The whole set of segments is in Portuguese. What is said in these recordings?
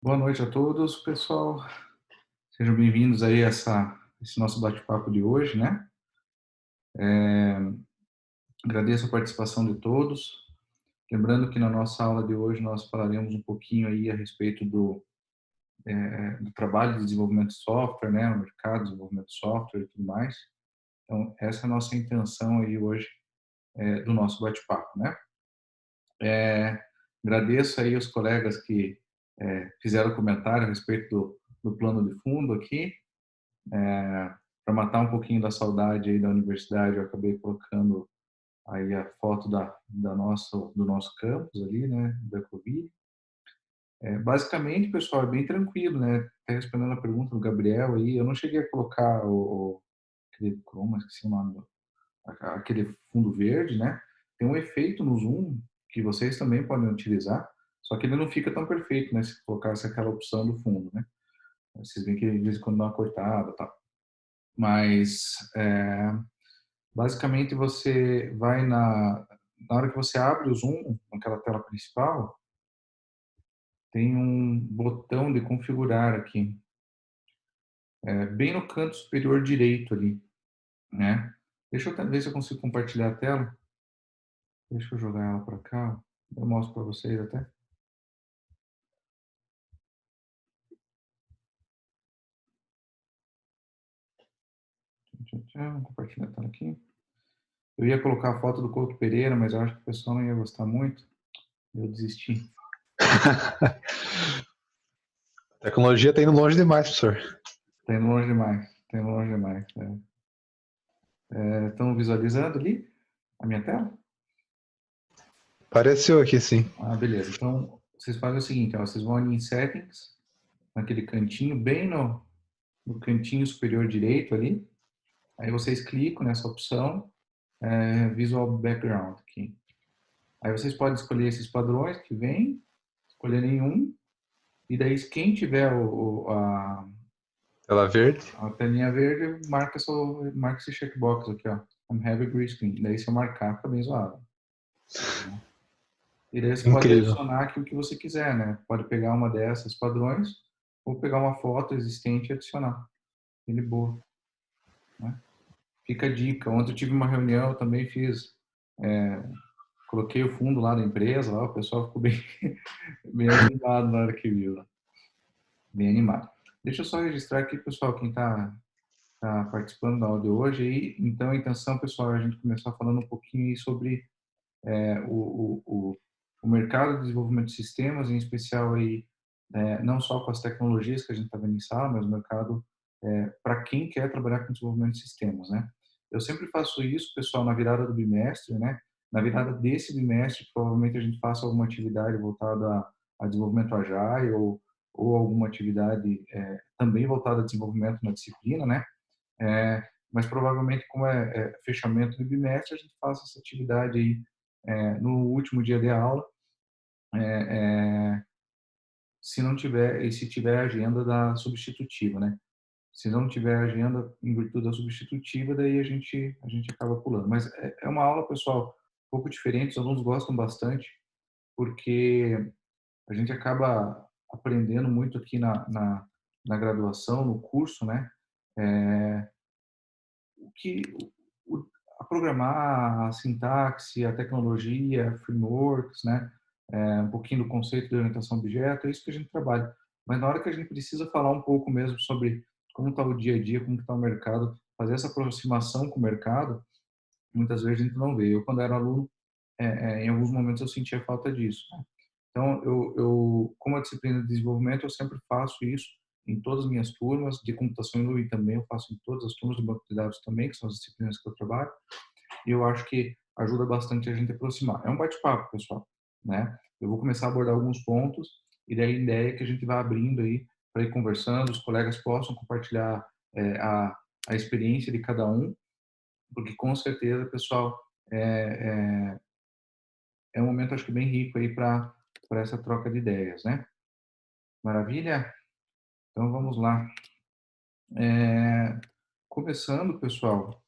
Boa noite a todos, pessoal. Sejam bem-vindos aí a esse nosso bate-papo de hoje, né? Agradeço a participação de todos. Lembrando que na nossa aula de hoje nós falaremos um pouquinho aí a respeito do trabalho de desenvolvimento de software, né? O mercado de desenvolvimento de software e tudo mais. Então, essa é a nossa intenção aí hoje do nosso bate-papo, né? Agradeço aí os colegas que fizeram comentário a respeito do plano de fundo aqui. Para matar um pouquinho da saudade aí da universidade, eu acabei colocando aí a foto do nosso campus ali, né, da Covid. Basicamente, pessoal, é bem tranquilo, né? Até respondendo a pergunta do Gabriel aí, eu não cheguei a colocar aquele chroma, esqueci o nome, aquele fundo verde, né? Tem um efeito no zoom que vocês também podem utilizar, só que ele não fica tão perfeito, né, se colocasse aquela opção do fundo, né? Vocês veem que de vez em quando dá uma cortada, tá? Mas basicamente, você vai na hora que você abre o Zoom, naquela tela principal, tem um botão de configurar aqui, bem no canto superior direito ali, né? Deixa eu ver se eu consigo compartilhar a tela. Deixa eu jogar ela para cá, ó. Eu mostro para vocês até. Tchau, tchau, vou compartilhar a tela aqui. Eu ia colocar a foto do Couto Pereira, mas eu acho que o pessoal não ia gostar muito. Eu desisti. A tecnologia está indo longe demais, professor. Tá indo longe demais. Tá indo longe demais. Estão visualizando ali a minha tela? Apareceu aqui, sim. Ah, beleza. Então, vocês fazem o seguinte, ó, vocês vão ali em Settings, naquele cantinho, bem no cantinho superior direito ali. Aí vocês clicam nessa opção, Visual Background aqui. Aí vocês podem escolher esses padrões que vem, escolher nenhum, e daí quem tiver Tela verde. a telinha verde, marca esse checkbox aqui, ó. I'm having green screen. Daí se eu marcar, fica bem zoado. E daí você pode Incrível. adicionar aqui o que você quiser, né? Pode pegar uma dessas padrões ou pegar uma foto existente e adicionar. Ele boa, né? Fica a dica. Ontem eu tive uma reunião, eu também fiz, coloquei o fundo lá da empresa, lá, o pessoal ficou bem, bem animado na hora que viu, bem animado. Deixa eu só registrar aqui, pessoal, quem está tá participando da aula de hoje. E, então, a intenção, pessoal, é a gente começar falando um pouquinho aí sobre é, o, o, o mercado de desenvolvimento de sistemas, em especial aí, não só com as tecnologias que a gente está vendo em sala, mas o mercado para quem quer trabalhar com desenvolvimento de sistemas, né? Eu sempre faço isso, pessoal, na virada do bimestre, né? Na virada desse bimestre, provavelmente a gente faça alguma atividade voltada a desenvolvimento Agile ou alguma atividade também voltada a desenvolvimento na disciplina, né? Mas provavelmente, como é fechamento do bimestre, a gente faça essa atividade aí no último dia de aula, é, é, se não tiver, e se tiver agenda da substitutiva, né? Se não tiver agenda em virtude da substitutiva, daí a gente acaba pulando. Mas é uma aula, pessoal, um pouco diferente, os alunos gostam bastante, porque a gente acaba aprendendo muito aqui na graduação, no curso, né? É, o que o, a programar, a sintaxe, a tecnologia, frameworks, né? Um pouquinho do conceito de orientação a objeto, é isso que a gente trabalha. Mas na hora que a gente precisa falar um pouco mesmo sobre como está o dia a dia, como está o mercado, fazer essa aproximação com o mercado, muitas vezes a gente não vê. Eu, quando era aluno, em alguns momentos eu sentia falta disso, né? Então, como a disciplina de desenvolvimento, eu sempre faço isso em todas as minhas turmas, de computação em nuvem também, eu faço em todas as turmas de banco de dados também, que são as disciplinas que eu trabalho, e eu acho que ajuda bastante a gente a aproximar. É um bate-papo, pessoal, né? Eu vou começar a abordar alguns pontos, e daí a ideia é que a gente vá abrindo aí para ir conversando, os colegas possam compartilhar a experiência de cada um, porque com certeza, pessoal, é, é, é um momento, acho que bem rico aí para essa troca de ideias, né? Maravilha? Então vamos lá. Começando, pessoal,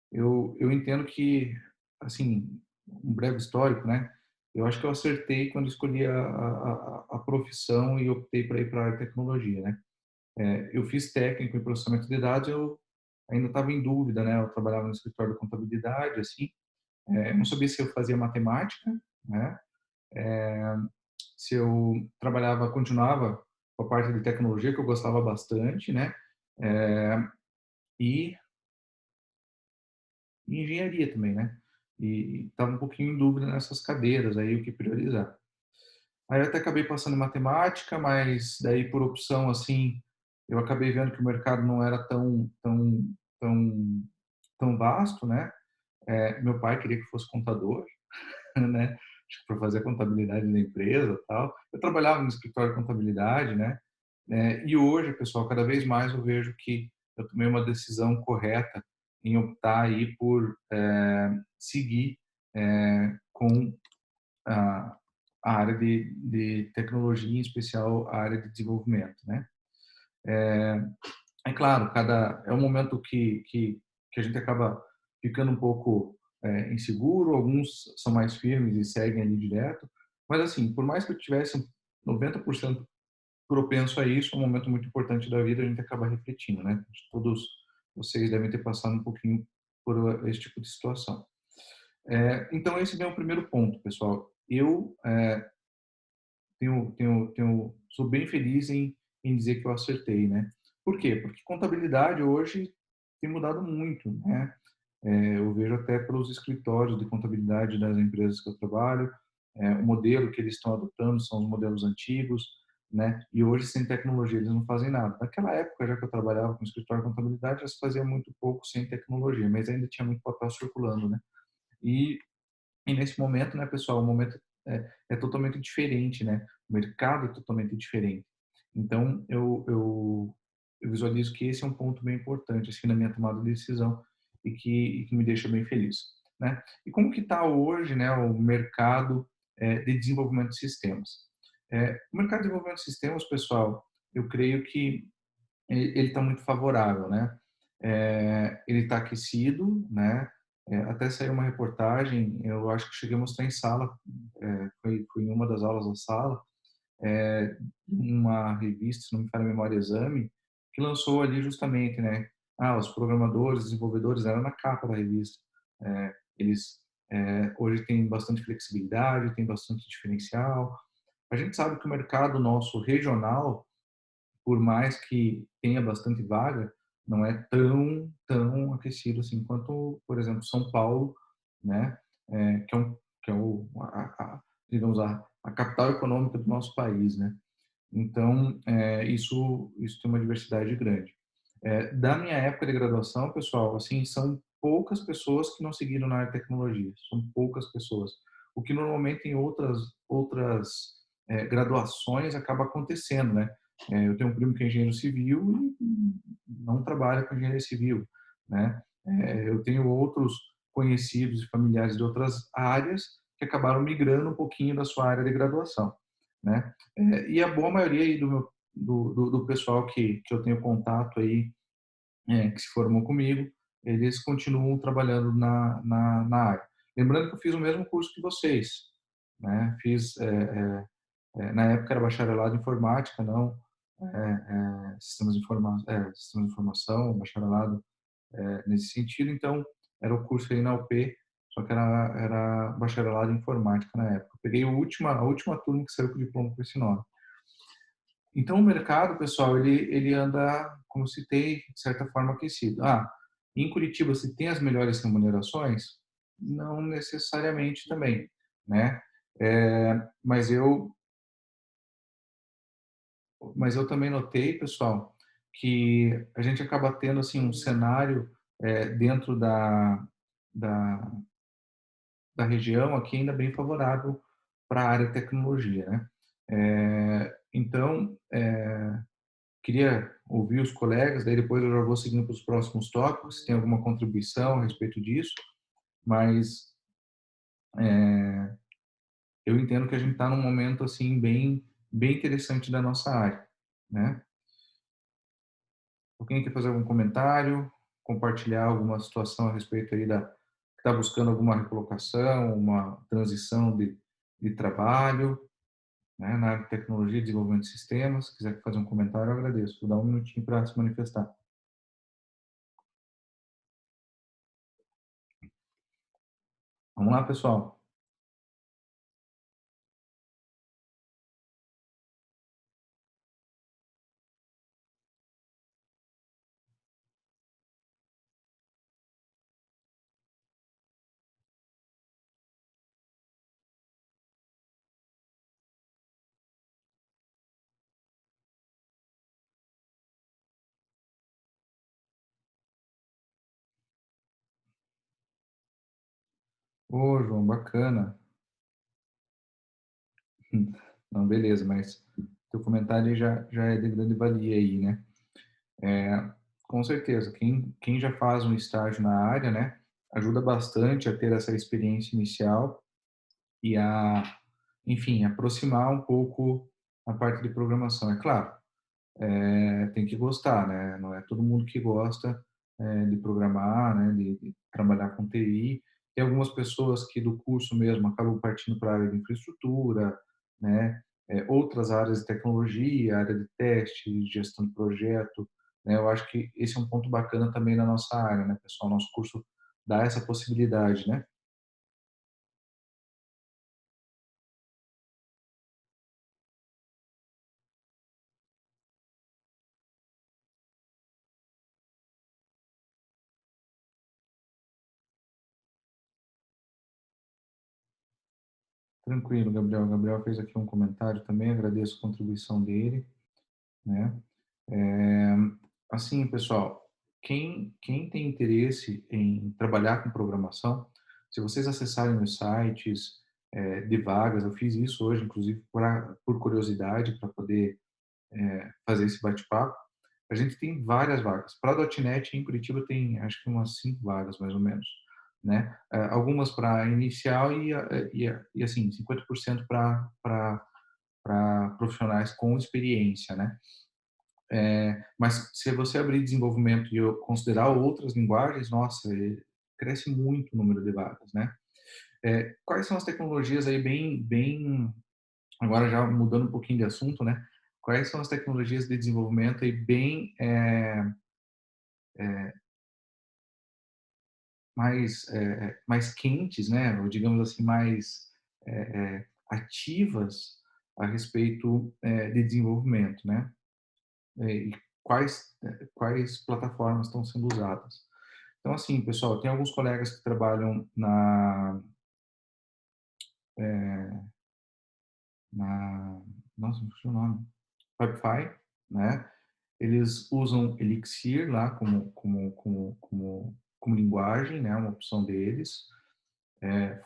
eu entendo que, assim, um breve histórico, né? eu acho que eu acertei quando escolhi a profissão e optei para ir para a área de tecnologia, né? Eu fiz técnico em processamento de dados, eu ainda estava em dúvida, né? Eu trabalhava no escritório de contabilidade, assim, eu não sabia se eu fazia matemática, né? Se eu trabalhava, continuava com a parte de tecnologia que eu gostava bastante, né? É, e engenharia também, né? E estava um pouquinho em dúvida nessas cadeiras aí o que priorizar. Aí eu até acabei passando em matemática, mas daí por opção assim, eu acabei vendo que o mercado não era tão tão vasto, né? Meu pai queria que fosse contador, né? Para fazer a contabilidade da empresa, e tal. Eu trabalhava no escritório de contabilidade, né? E hoje, pessoal, cada vez mais eu vejo que eu tomei uma decisão correta em optar aí por seguir com a, a área de tecnologia, em especial a área de desenvolvimento, né? É claro, é um momento que a gente acaba ficando um pouco inseguro, alguns são mais firmes e seguem ali direto, mas assim, por mais que eu tivesse 90% propenso a isso, é um momento muito importante da vida, a gente acaba refletindo, né? Todos vocês devem ter passado um pouquinho por esse tipo de situação. Então, esse é o primeiro ponto, pessoal. Eu sou bem feliz em dizer que eu acertei, né? Por quê? Porque contabilidade hoje tem mudado muito, né? Eu vejo até pelos escritórios de contabilidade das empresas que eu trabalho, o modelo que eles estão adotando são os modelos antigos, né? E hoje, sem tecnologia, eles não fazem nada. Naquela época, já que eu trabalhava com escritório de contabilidade, já se fazia muito pouco sem tecnologia, mas ainda tinha muito papel circulando, né? E e nesse momento, né, pessoal, o momento é totalmente diferente, né? O mercado é totalmente diferente. Então, eu visualizo que esse é um ponto bem importante assim na minha tomada de decisão e que me deixa bem feliz, né? E como que está hoje, né, o mercado de desenvolvimento de sistemas? O mercado de desenvolvimento de sistemas, pessoal, eu creio que ele está muito favorável, né? Ele está aquecido, né? Até saiu uma reportagem, eu acho que cheguei a mostrar em sala, foi em uma das aulas da sala, uma revista, se não me falha a memória, Exame, que lançou ali justamente, né? Os programadores, desenvolvedores, era na capa da revista. Eles hoje têm bastante flexibilidade, tem bastante diferencial. A gente sabe que o mercado nosso regional, por mais que tenha bastante vaga, não é tão aquecido assim quanto, por exemplo, São Paulo, né? Que é digamos a capital econômica do nosso país, né? Então, isso tem uma diversidade grande. Da minha época de graduação, pessoal, assim, são poucas pessoas que não seguiram na área de tecnologia, são poucas pessoas. O que normalmente em outras graduações acaba acontecendo, né? Eu tenho um primo que é engenheiro civil e não trabalha com engenharia civil, né? Eu tenho outros conhecidos e familiares de outras áreas que acabaram migrando um pouquinho da sua área de graduação, né? E a boa maioria aí do pessoal que eu tenho contato aí, que se formou comigo, eles continuam trabalhando na área. Lembrando que eu fiz o mesmo curso que vocês, né? Fiz, na época era bacharelado em informática, não sistemas de informação, bacharelado nesse sentido. Então, era o curso aí na UP, só que era bacharelado em informática na época. Eu peguei a última turma que saiu com o diploma com esse nome. Então, o mercado, pessoal, ele anda, como citei, de certa forma aquecido. Em Curitiba se tem as melhores remunerações? Não necessariamente também, né? Mas eu também notei, pessoal, que a gente acaba tendo assim um cenário dentro da, da região aqui ainda bem favorável para a área de tecnologia, né? Então, queria ouvir os colegas, daí depois eu já vou seguindo para os próximos tópicos, se tem alguma contribuição a respeito disso, mas eu entendo que a gente está num momento assim bem interessante da nossa área, né? Alguém quer fazer algum comentário, compartilhar alguma situação a respeito aí que está buscando alguma recolocação, uma transição de trabalho, né, na área de tecnologia e desenvolvimento de sistemas. Se quiser fazer um comentário, eu agradeço. Vou dar um minutinho para se manifestar. Vamos lá, pessoal. Ô, João, bacana. Não, beleza, mas teu comentário já é de grande valia aí, né? Com certeza, quem já faz um estágio na área, né, ajuda bastante a ter essa experiência inicial e enfim, aproximar um pouco a parte de programação. É claro, tem que gostar, né? Não é todo mundo que gosta de programar, né? De trabalhar com TI. Tem algumas pessoas que do curso mesmo acabam partindo para a área de infraestrutura, né? Outras áreas de tecnologia, área de teste, gestão de projeto, né? Eu acho que esse é um ponto bacana também na nossa área, né, pessoal? Nosso curso dá essa possibilidade, né? Tranquilo, Gabriel. O Gabriel fez aqui um comentário também, agradeço a contribuição dele, né? É, assim, pessoal, quem tem interesse em trabalhar com programação, se vocês acessarem os sites de vagas, eu fiz isso hoje, inclusive, por curiosidade, para poder fazer esse bate-papo, a gente tem várias vagas. Para a .NET em Curitiba tem, acho que umas 5 vagas, mais ou menos, né? Algumas para inicial e assim, 50% para profissionais com experiência, né? Mas se você abrir desenvolvimento e eu considerar outras linguagens, nossa, cresce muito o número de vagas, né? Quais são as tecnologias aí bem, agora já mudando um pouquinho de assunto, né? Quais são as tecnologias de desenvolvimento aí bem mais quentes, né? Ou digamos assim, mais ativas a respeito de desenvolvimento, né? E quais plataformas estão sendo usadas. Então, assim, pessoal, tem alguns colegas que trabalham na nossa, não sei o nome, Pipefy, né? Eles usam Elixir lá como linguagem, né? Uma opção deles.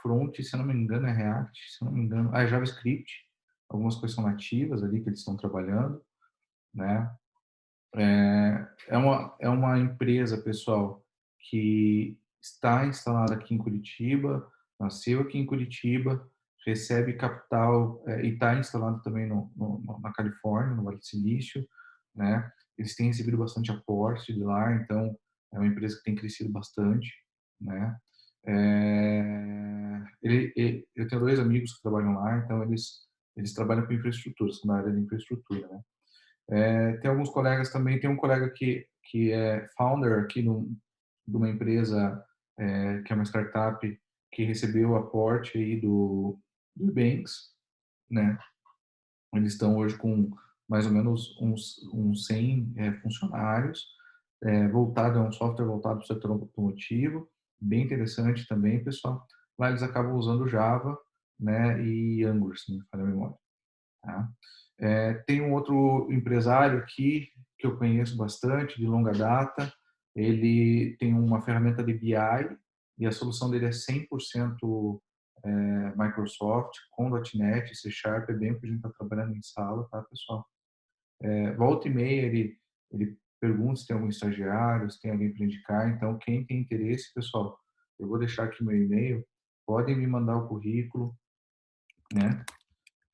Front, se eu não me engano, é React, se eu não me engano, é JavaScript. Algumas coisas são nativas ali que eles estão trabalhando, né? É uma empresa, pessoal, que está instalada aqui em Curitiba, nasceu aqui em Curitiba, recebe capital e está instalado também na Califórnia, no Vale do Silício, né? Eles têm recebido bastante aporte de lá, então é uma empresa que tem crescido bastante, né? Eu tenho dois amigos que trabalham lá, então eles trabalham com infraestrutura, são na área de infraestrutura, né? Tem alguns colegas também, tem um colega que é founder aqui de uma empresa que é uma startup que recebeu o aporte aí do Banks, né? Eles estão hoje com mais ou menos uns 100 funcionários, é um software voltado para o setor automotivo, bem interessante também, pessoal. Lá eles acabam usando Java, né, e Angular, se não me falha a memória. Tá? Tem um outro empresário aqui que eu conheço bastante, de longa data. Ele tem uma ferramenta de BI e a solução dele é 100% Microsoft, com .NET, C Sharp, é bem o que a gente está trabalhando em sala, tá, pessoal? Volta e meia ele pergunta se tem algum estagiário, se tem alguém para indicar. Então, quem tem interesse, pessoal, eu vou deixar aqui meu e-mail, podem me mandar o currículo, né?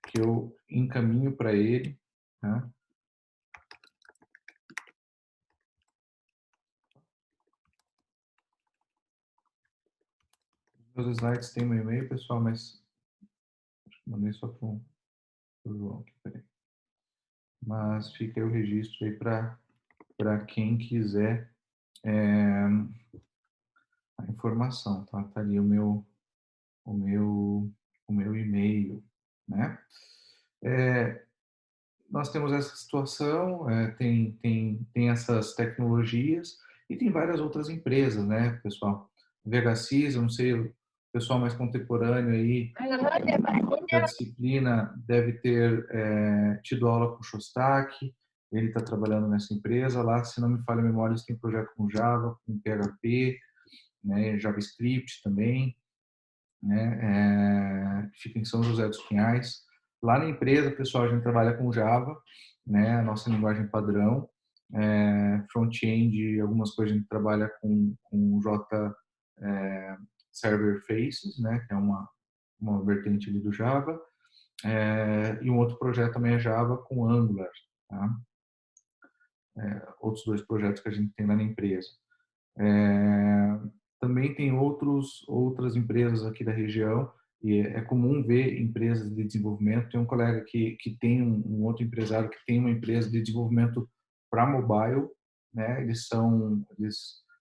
Que eu encaminho para ele, né? Os slides têm meu e-mail, pessoal, mas Mandei só para o João aqui, peraí. Mas fica aí o registro aí para quem quiser a informação, tá? Tá ali o meu, o meu e-mail, né? Nós temos essa situação, tem essas tecnologias e tem várias outras empresas, né, pessoal? VHSIS, eu não sei, o pessoal mais contemporâneo aí da disciplina deve ter tido aula com o Shostak, ele está trabalhando nessa empresa lá, se não me falha a memória, eles têm projeto com Java, com PHP, né, JavaScript também, né, fica em São José dos Pinhais. Lá na empresa, pessoal, a gente trabalha com Java, né, a nossa linguagem padrão, front-end, algumas coisas a gente trabalha com J Server Faces, né, que é uma vertente ali do Java, e um outro projeto também é Java com Angular, tá? Outros dois projetos que a gente tem lá na empresa. Também tem outras empresas aqui da região, e é comum ver empresas de desenvolvimento. Tem um colega que tem um outro empresário que tem uma empresa de desenvolvimento para mobile, né? Eles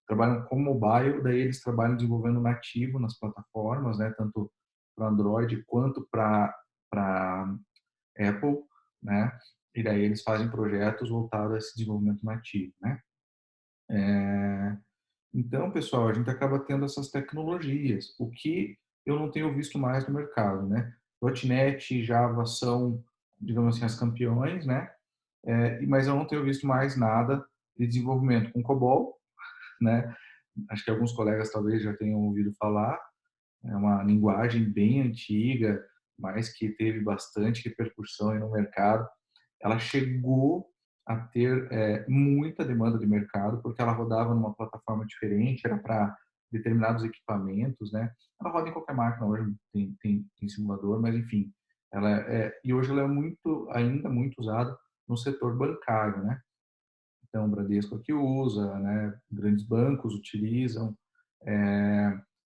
trabalham com mobile, daí eles trabalham desenvolvendo nativo nas plataformas, né? Tanto para Android quanto para Apple, né? E daí eles fazem projetos voltados a esse desenvolvimento nativo, né? Então, pessoal, a gente acaba tendo essas tecnologias, o que eu não tenho visto mais no mercado, né? .NET e Java são, digamos assim, as campeões, né? Mas eu não tenho visto mais nada de desenvolvimento com COBOL, né? Acho que alguns colegas talvez já tenham ouvido falar. É uma linguagem bem antiga, mas que teve bastante repercussão aí no mercado. Ela chegou a ter muita demanda de mercado, porque ela rodava numa plataforma diferente, era para determinados equipamentos, né? Ela roda em qualquer máquina, hoje tem simulador, mas enfim. E hoje ela é ainda muito usada no setor bancário, né? Então, o Bradesco aqui usa, né? Grandes bancos utilizam.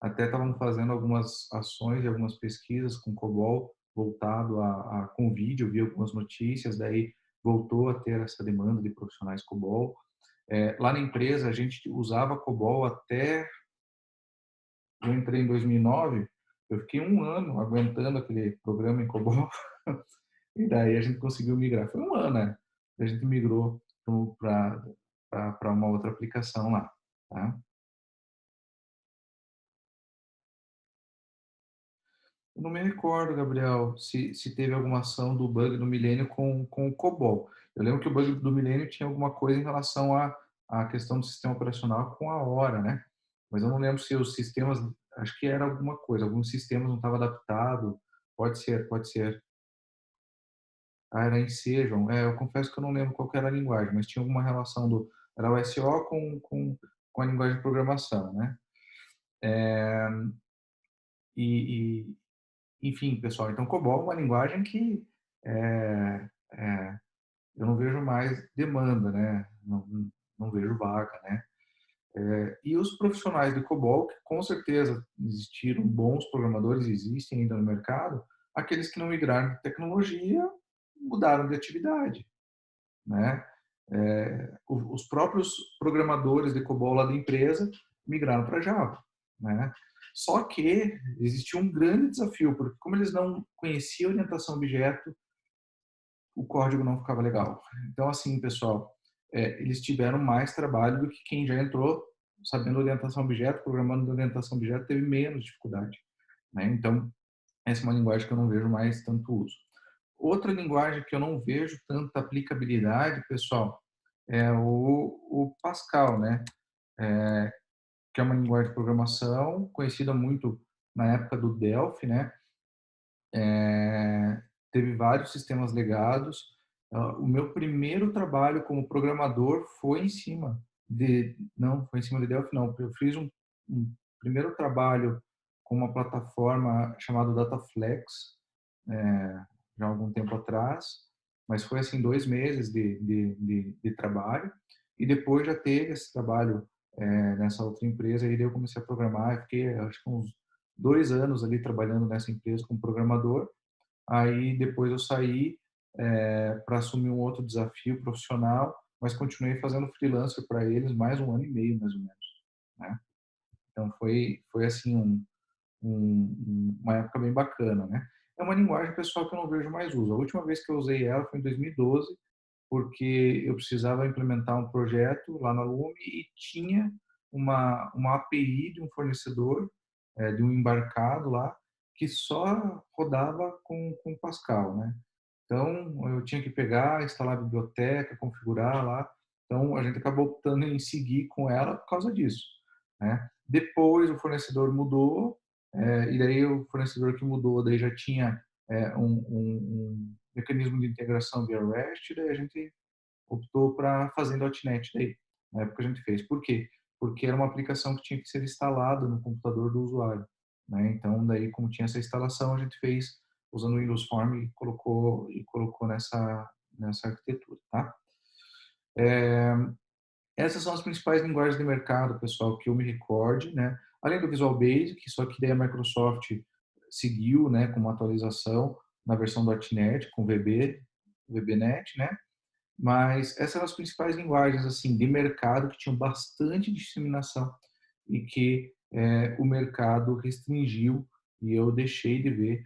Até estavam fazendo algumas ações e algumas pesquisas com COBOL voltado com vídeo, eu vi algumas notícias, daí voltou a ter essa demanda de profissionais COBOL. Lá na empresa, a gente usava COBOL até... Eu entrei em 2009, eu fiquei um ano aguentando aquele programa em COBOL, e daí a gente conseguiu migrar. Foi um ano, né? A gente migrou para uma outra aplicação lá, tá? Eu não me recordo, Gabriel, se teve alguma ação do bug do Milênio com o COBOL. Eu lembro que o bug do Milênio tinha alguma coisa em relação à questão do sistema operacional com a hora, né? Mas eu não lembro se os sistemas, acho que era alguma coisa, alguns sistemas não estavam adaptados. Pode ser, pode ser. Ah, era em Sejam. Eu confesso que eu não lembro qual que era a linguagem, mas tinha alguma relação era o SO com a linguagem de programação, né? E, enfim, pessoal, então COBOL é uma linguagem que é, é, eu não vejo mais demanda, né? Não vejo vaga, né? E os profissionais de COBOL, que com certeza existiram bons programadores, existem ainda no mercado, aqueles que não migraram de tecnologia mudaram de atividade, né? Os próprios programadores de COBOL lá da empresa migraram para Java, né? Só que existia um grande desafio, porque como eles não conheciam orientação a objeto, o código não ficava legal. Então, assim, pessoal, eles tiveram mais trabalho do que quem já entrou sabendo orientação a objeto, programando orientação a objeto, teve menos dificuldade, né? Então, essa é uma linguagem que eu não vejo mais tanto uso. Outra linguagem que eu não vejo tanta aplicabilidade, pessoal, é o Pascal, né? Que é uma linguagem de programação conhecida muito na época do Delphi, né? Teve vários sistemas legados. O meu primeiro trabalho como programador foi em cima não, foi em cima de Delphi, não. Eu fiz um primeiro trabalho com uma plataforma chamada DataFlex, já há algum tempo atrás, mas foi assim 2 meses de trabalho, e depois já teve esse trabalho nessa outra empresa, e daí eu comecei a programar, eu fiquei acho que uns 2 anos ali trabalhando nessa empresa como programador, Aí depois eu saí para assumir um outro desafio profissional, mas continuei fazendo freelancer para eles mais um ano e meio, mais ou menos, né? Então foi assim uma época bem bacana, né? É uma linguagem pessoal que eu não vejo mais uso. A última vez que eu usei ela foi em 2012, porque eu precisava implementar um projeto lá na Lume e tinha uma API de um fornecedor, de um embarcado lá, que só rodava com Pascal, né? Então, eu tinha que pegar, instalar a biblioteca, configurar lá. Então, a gente acabou optando em seguir com ela por causa disso, né? Depois, o fornecedor mudou, e daí o fornecedor que mudou, daí já tinha um mecanismo de integração via REST, daí a gente optou para fazer em .NET daí. Na época a gente fez. Por quê? Porque era uma aplicação que tinha que ser instalada no computador do usuário, né? Então, daí, como tinha essa instalação, a gente fez usando o Windows Form e colocou nessa arquitetura, tá? Essas são as principais linguagens de mercado, pessoal, que eu me recorde, né? Além do Visual Basic, só que daí a Microsoft seguiu, né, com uma atualização na versão .NET com VBNet, né? Mas essas eram as principais linguagens assim de mercado que tinham bastante disseminação e que o mercado restringiu e eu deixei de ver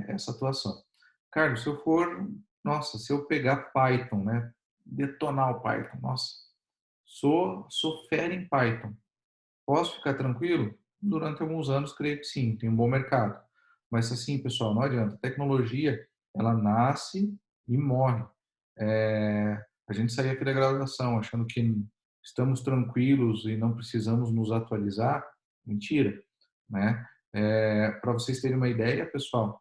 essa atuação. Carlos, nossa, se eu pegar Python, né, detonar o Python, nossa, sou fera em Python. Posso ficar tranquilo? Durante alguns anos, creio que sim, tem um bom mercado. Mas assim, pessoal, não adianta. A tecnologia, ela nasce e morre. A gente saía aqui da graduação achando que estamos tranquilos e não precisamos nos atualizar. Mentira, né? Para vocês terem uma ideia, pessoal,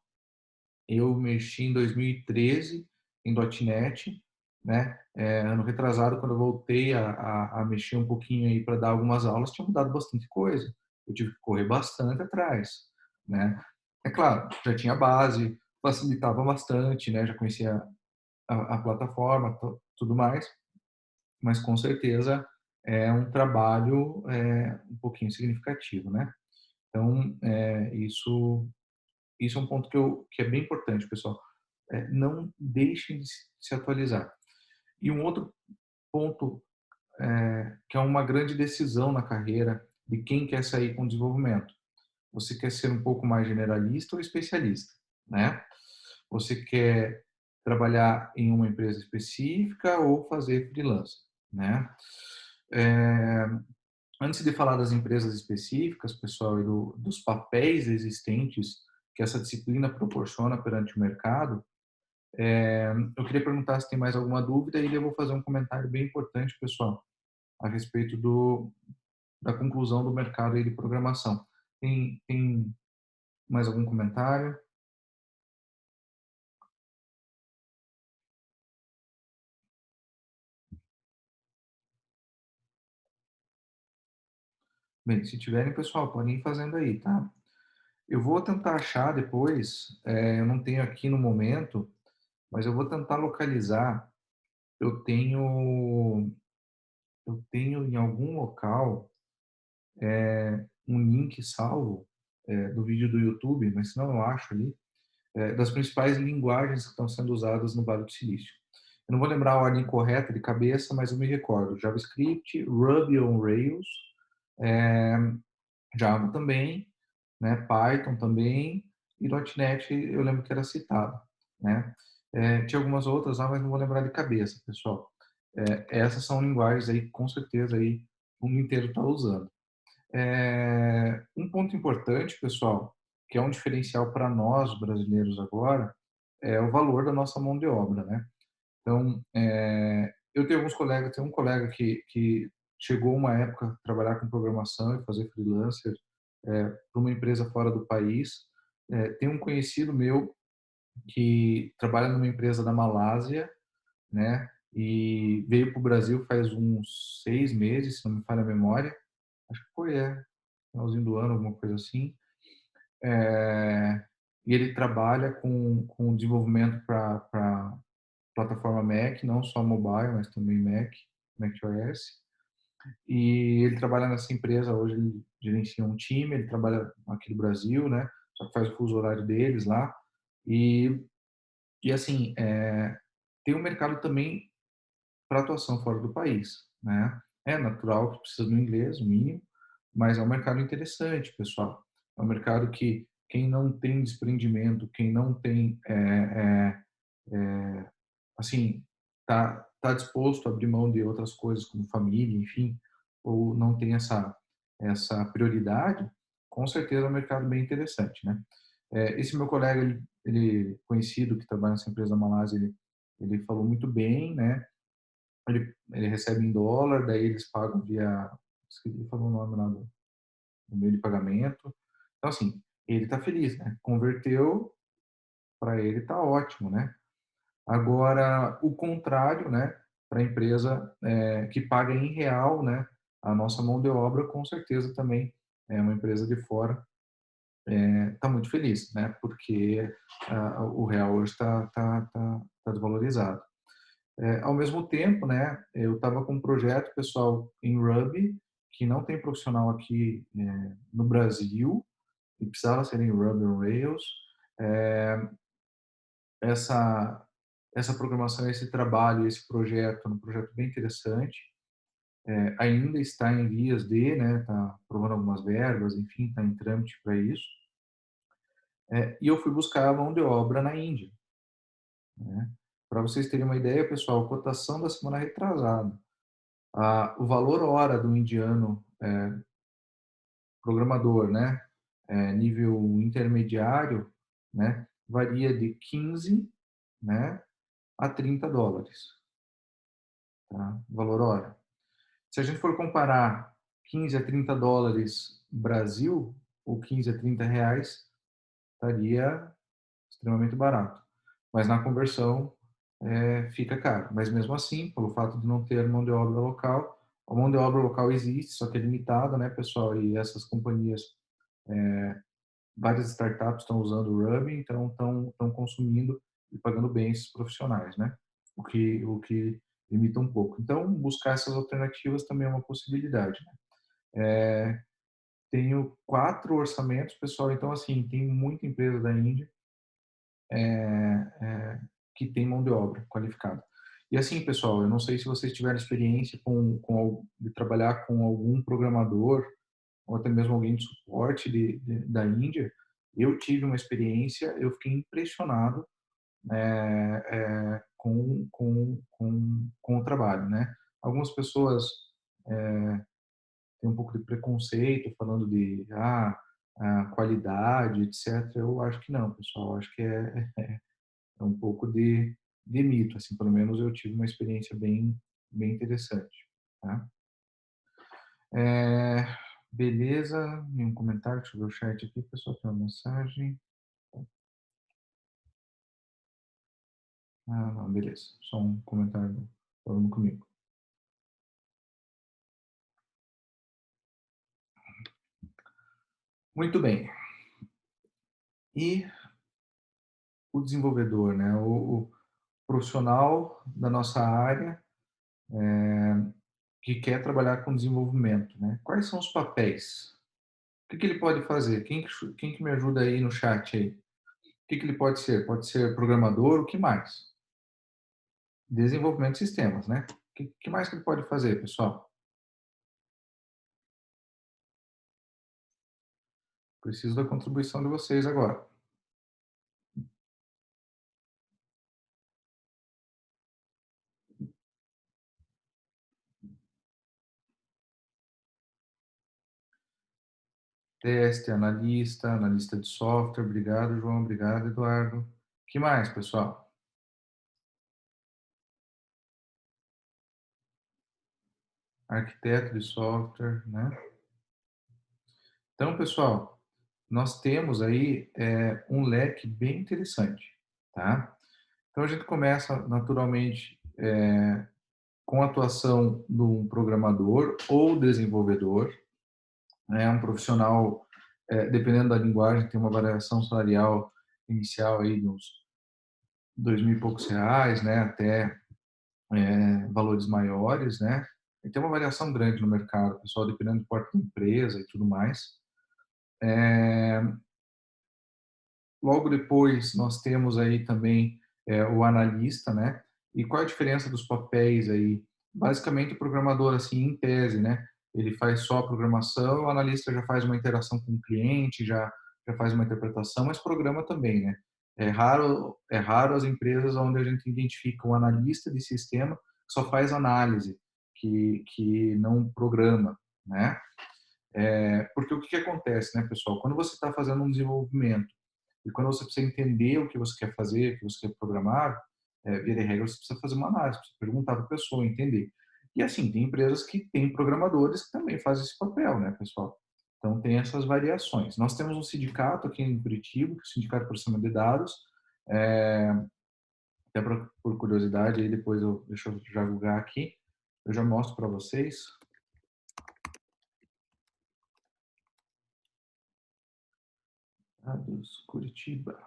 eu mexi em 2013 em .NET, né? Ano retrasado, quando eu voltei a mexer um pouquinho aí para dar algumas aulas, tinha mudado bastante coisa. Eu tive que correr bastante atrás, né? É claro, já tinha base, facilitava bastante, né? Já conhecia a plataforma, tudo mais, mas com certeza é um trabalho um pouquinho significativo, né? Então, isso é um ponto que é bem importante, pessoal. Não deixem de se atualizar. E um outro ponto que é uma grande decisão na carreira de quem quer sair com desenvolvimento. Você quer ser um pouco mais generalista ou especialista, né? Você quer trabalhar em uma empresa específica ou fazer freelance, né? É, Antes de falar das empresas específicas, pessoal, e dos papéis existentes que essa disciplina proporciona perante o mercado, eu queria perguntar se tem mais alguma dúvida e eu vou fazer um comentário bem importante, pessoal, a respeito da conclusão do mercado aí de programação. Tem mais algum comentário? Bem, se tiverem, pessoal, podem ir fazendo aí, tá? Eu vou tentar achar depois, eu não tenho aqui no momento, mas eu vou tentar localizar. Eu tenho, eu tenho em algum local um link salvo do vídeo do YouTube, mas se não eu acho ali, das principais linguagens que estão sendo usadas no Vale do Silício. Eu não vou lembrar a ordem correta de cabeça, mas eu me recordo. JavaScript, Ruby on Rails, é, Java também, né? Python também e .NET eu lembro que era citado, né? Tinha algumas outras lá, mas não vou lembrar de cabeça, pessoal. Essas são linguagens aí, com certeza aí o mundo inteiro está usando. Um ponto importante, pessoal, que é um diferencial para nós brasileiros agora, é o valor da nossa mão de obra, né? Então, eu tenho alguns colegas, tem um colega que chegou uma época a trabalhar com programação e fazer freelancer para uma empresa fora do país. Tem um conhecido meu que trabalha numa empresa da Malásia, né? E veio para o Brasil faz uns 6 meses, se não me falha a memória. Acho que foi, finalzinho do ano, alguma coisa assim. É, e ele trabalha com desenvolvimento para plataforma Mac, não só mobile, mas também macOS. E ele trabalha nessa empresa, hoje ele gerencia um time, ele trabalha aqui no Brasil, né? Só que faz o fuso horário deles lá. E assim, tem um mercado também para atuação fora do país, né? É natural que precisa do inglês, o mínimo, mas é um mercado interessante, pessoal. É um mercado que quem não tem desprendimento, quem não tem, assim, tá disposto a abrir mão de outras coisas como família, enfim, ou não tem essa prioridade, com certeza é um mercado bem interessante, né? Esse meu colega, ele conhecido que trabalha nessa empresa da Malásia, ele falou muito bem, né? Ele recebe em dólar, daí eles pagam via, esqueci de falar o nome lá do meio de pagamento. Então, assim, ele está feliz, né? Converteu, para ele está ótimo, né? Agora, o contrário, né? Para a empresa que paga em real, né? A nossa mão de obra, com certeza também é uma empresa de fora está muito feliz, né? Porque o real hoje está desvalorizado. Ao mesmo tempo, né, eu estava com um projeto, pessoal, em Ruby, que não tem profissional aqui no Brasil, e precisava ser em Ruby on Rails. É, essa, essa programação, esse trabalho, esse projeto, um projeto bem interessante, ainda está em vias de, né, está aprovando algumas verbas, enfim, está em trâmite para isso. E eu fui buscar a mão de obra na Índia, né? Para vocês terem uma ideia, pessoal, cotação da semana retrasada. O valor hora do indiano programador, né, nível intermediário, né, varia de 15, né, a 30 dólares, tá? Valor hora. Se a gente for comparar 15 a 30 dólares Brasil, ou 15 a 30 reais, estaria extremamente barato. Mas na conversão fica caro. Mas mesmo assim, pelo fato de não ter mão de obra local, a mão de obra local existe, só que é limitada, né, pessoal? E essas companhias, várias startups estão usando o Ruby, então estão consumindo e pagando bem esses profissionais, né? O que limita um pouco. Então, buscar essas alternativas também é uma possibilidade, né? Tenho 4 orçamentos, pessoal, então, assim, tem muita empresa da Índia que tem mão de obra qualificada. E assim, pessoal, eu não sei se vocês tiveram experiência de trabalhar com algum programador ou até mesmo alguém de suporte da Índia. Eu tive uma experiência, eu fiquei impressionado com o trabalho, né? Algumas pessoas têm um pouco de preconceito falando de a qualidade, etc. Eu acho que não, pessoal. Eu acho que é um pouco de mito, assim, pelo menos eu tive uma experiência bem interessante, tá? É, beleza, nenhum comentário, deixa eu ver o chat aqui, pessoal, tem uma mensagem. Não, beleza, só um comentário falando comigo. Muito bem. E o desenvolvedor, né? O profissional da nossa área que quer trabalhar com desenvolvimento, né? Quais são os papéis? O que ele pode fazer? Quem que me ajuda aí no chat aí? O que ele pode ser? Pode ser programador, o que mais? Desenvolvimento de sistemas, né? O que mais que ele pode fazer, pessoal? Preciso da contribuição de vocês agora. Teste, analista de software. Obrigado, João. Obrigado, Eduardo. O que mais, pessoal? Arquiteto de software, né? Então, pessoal, nós temos aí um leque bem interessante, tá? Então, a gente começa naturalmente com a atuação de um programador ou desenvolvedor, né? Um profissional, dependendo da linguagem, tem uma variação salarial inicial aí de uns 2.000 e poucos reais, né? Até valores maiores, né? E tem uma variação grande no mercado, pessoal, dependendo do porte da empresa e tudo mais. logo depois nós temos aí também o analista, né? E qual a diferença dos papéis aí? Basicamente o programador, assim, em tese, né? Ele faz só a programação, o analista já faz uma interação com o cliente, já faz uma interpretação, mas programa também, né? É raro as empresas onde a gente identifica um analista de sistema que só faz análise, que não programa, né? Porque o que acontece, né, pessoal? Quando você está fazendo um desenvolvimento e quando você precisa entender o que você quer fazer, o que você quer programar, via de regra, você precisa fazer uma análise, precisa perguntar para a pessoa, entender. E assim, tem empresas que têm programadores que também fazem esse papel, né, pessoal? Então, tem essas variações. Nós temos um sindicato aqui em Curitiba, que é o Sindicato de Processamento de Dados, é, até por curiosidade, aí depois deixa eu já divulgar aqui, eu já mostro para vocês. Dados Curitiba.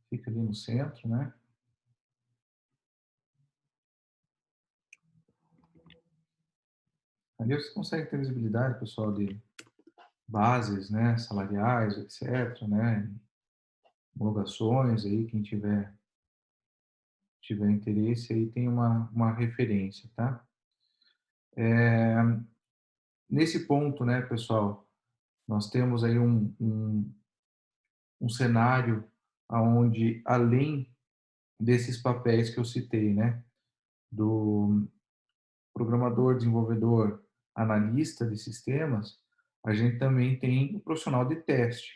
Fica ali no centro, né? Ali você consegue ter visibilidade, pessoal, de bases, né, salariais, etc, né, homologações aí, quem tiver interesse aí tem uma referência, tá? Nesse ponto, né, pessoal, nós temos aí um cenário onde, além desses papéis que eu citei, né, do programador, desenvolvedor, analista de sistemas, a gente também tem o profissional de teste,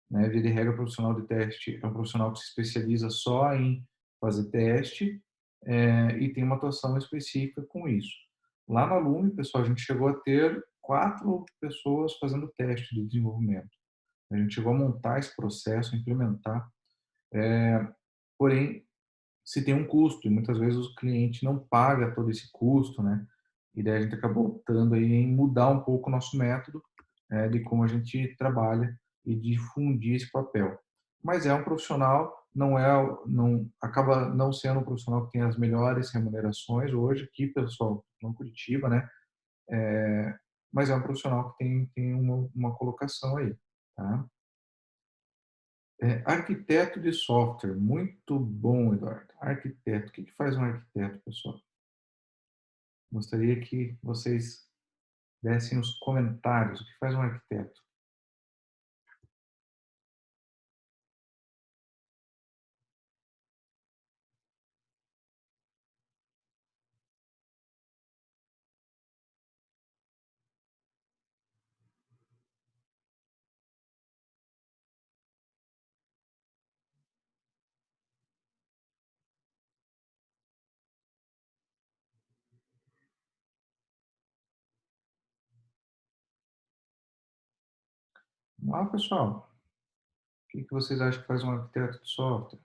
né? Via de regra, o profissional de teste é um profissional que se especializa só em fazer teste e tem uma atuação específica com isso. Lá na Lume, pessoal, a gente chegou a ter 4 pessoas fazendo teste de desenvolvimento. A gente chegou a montar esse processo, implementar, porém, se tem um custo, e muitas vezes o cliente não paga todo esse custo, né? E daí a gente acabou optando aí em mudar um pouco o nosso método de como a gente trabalha e difundir esse papel. Mas é um profissional, não acaba não sendo um profissional que tem as melhores remunerações hoje aqui, pessoal, em Curitiba, né? Mas é um profissional que tem uma colocação aí, tá? Arquiteto de software, muito bom, Eduardo. Arquiteto, o que faz um arquiteto, pessoal? Gostaria que vocês dessem os comentários. O que faz um arquiteto? Vamos lá, pessoal. O que vocês acham que faz um arquiteto de software?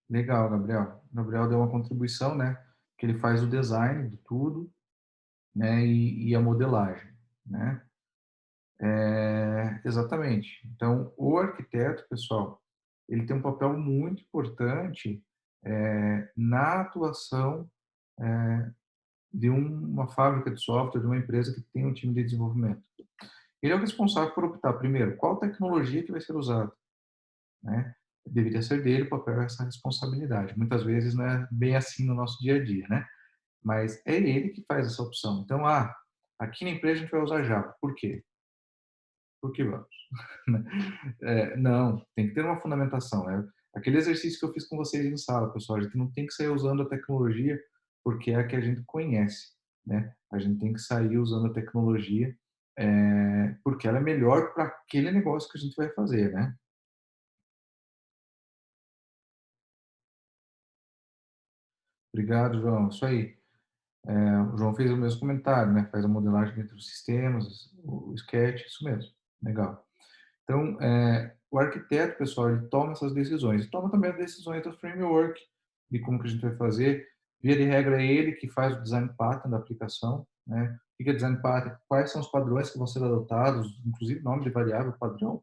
Legal, Gabriel. O Gabriel deu uma contribuição, né? Que ele faz o design de tudo, né? E a modelagem, né? Exatamente. Então, o arquiteto, pessoal, ele tem um papel muito importante na atuação de uma fábrica de software, de uma empresa que tem um time de desenvolvimento. Ele é o responsável por optar, primeiro, qual tecnologia que vai ser usada, né? Deveria ser dele o papel, essa responsabilidade. Muitas vezes não é bem assim no nosso dia a dia, né? Mas é ele que faz essa opção. Então, aqui na empresa a gente vai usar Java. Por quê? Porque vamos. Não, tem que ter uma fundamentação. Aquele exercício que eu fiz com vocês em sala, pessoal, a gente não tem que sair usando a tecnologia porque é a que a gente conhece, né? A gente tem que sair usando a tecnologia porque ela é melhor para aquele negócio que a gente vai fazer, né? Obrigado, João. Isso aí. O João fez o mesmo comentário, né? Faz a modelagem dentro dos sistemas, o sketch, isso mesmo. Legal. Então, o arquiteto, pessoal, ele toma essas decisões. E toma também as decisões do framework, de como que a gente vai fazer. Via de regra, é ele que faz o design pattern da aplicação, né? que é design pattern, quais são os padrões que vão ser adotados, inclusive nome de variável padrão,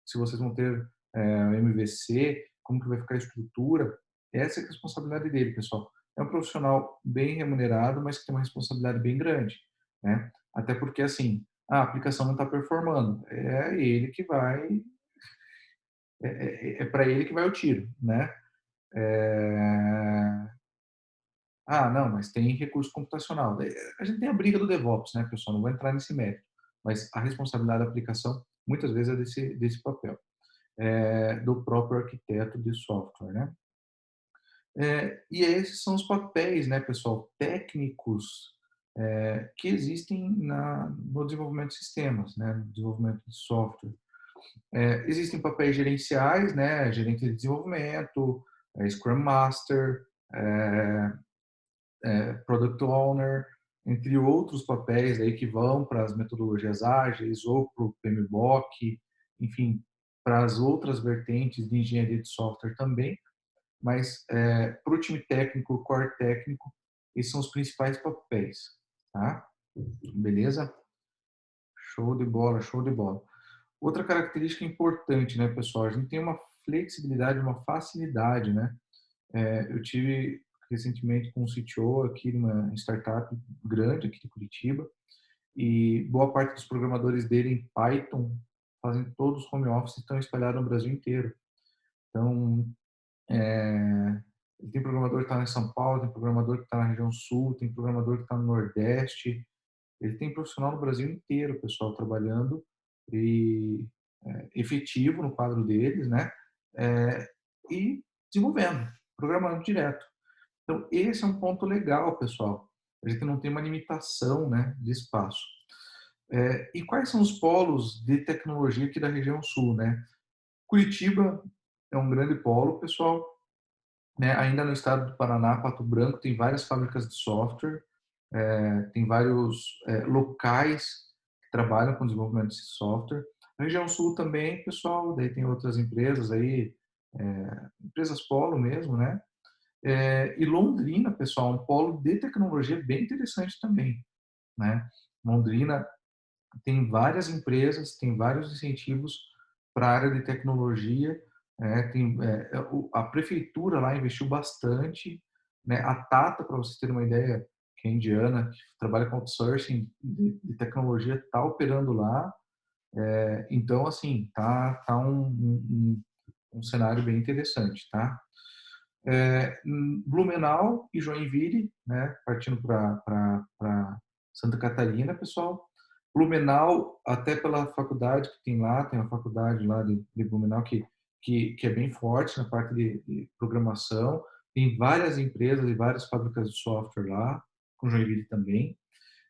se vocês vão ter MVC, como que vai ficar a estrutura. Essa é a responsabilidade dele, pessoal. É um profissional bem remunerado, mas que tem uma responsabilidade bem grande, né? Até porque, assim, a aplicação não está performando. É ele que vai... É para ele que vai o tiro, né? É... Ah, não, mas tem recurso computacional. A gente tem a briga do DevOps, né, pessoal? Não vou entrar nesse mérito. Mas a responsabilidade da aplicação, muitas vezes, é desse papel, do próprio arquiteto de software, né? E esses são os papéis, né, pessoal, técnicos que existem no desenvolvimento de sistemas, né, no desenvolvimento de software. Existem papéis gerenciais, né, gerente de desenvolvimento, Scrum Master, Product Owner, entre outros papéis aí que vão para as metodologias ágeis ou para o PMBOK, enfim, para as outras vertentes de engenharia de software também, mas para o time técnico, core técnico, esses são os principais papéis, tá? Beleza? Show de bola, show de bola. Outra característica importante, né, pessoal? A gente tem uma flexibilidade, uma facilidade, né? Eu tive recentemente com um CTO aqui de uma startup grande aqui de Curitiba e boa parte dos programadores dele em Python fazem todos home office e estão espalhados no Brasil inteiro. Então, tem programador que está em São Paulo, tem programador que está na região sul, tem programador que está no Nordeste. Ele tem profissional no Brasil inteiro, pessoal, trabalhando e efetivo no quadro deles, né? E desenvolvendo, programando direto. Então, esse é um ponto legal, pessoal. A gente não tem uma limitação, né, de espaço. E quais são os polos de tecnologia aqui da região sul, né? Curitiba é um grande polo, pessoal. Né? Ainda no estado do Paraná, Pato Branco, tem várias fábricas de software, tem vários locais que trabalham com desenvolvimento de software. Na região sul também, pessoal, daí tem outras empresas aí, empresas polo mesmo, né? E Londrina, pessoal, um polo de tecnologia bem interessante também, né? Londrina tem várias empresas, tem vários incentivos para a área de tecnologia. A prefeitura lá investiu bastante, né? A Tata, para vocês terem uma ideia, que é indiana, que trabalha com outsourcing de tecnologia, está operando lá. Então, assim, tá um cenário bem interessante, tá? Blumenau e Joinville, né? Partindo para Santa Catarina, pessoal. Blumenau, até pela faculdade que tem lá, tem uma faculdade lá de Blumenau que é bem forte na parte de programação. Tem várias empresas e várias fábricas de software lá, com Joinville também.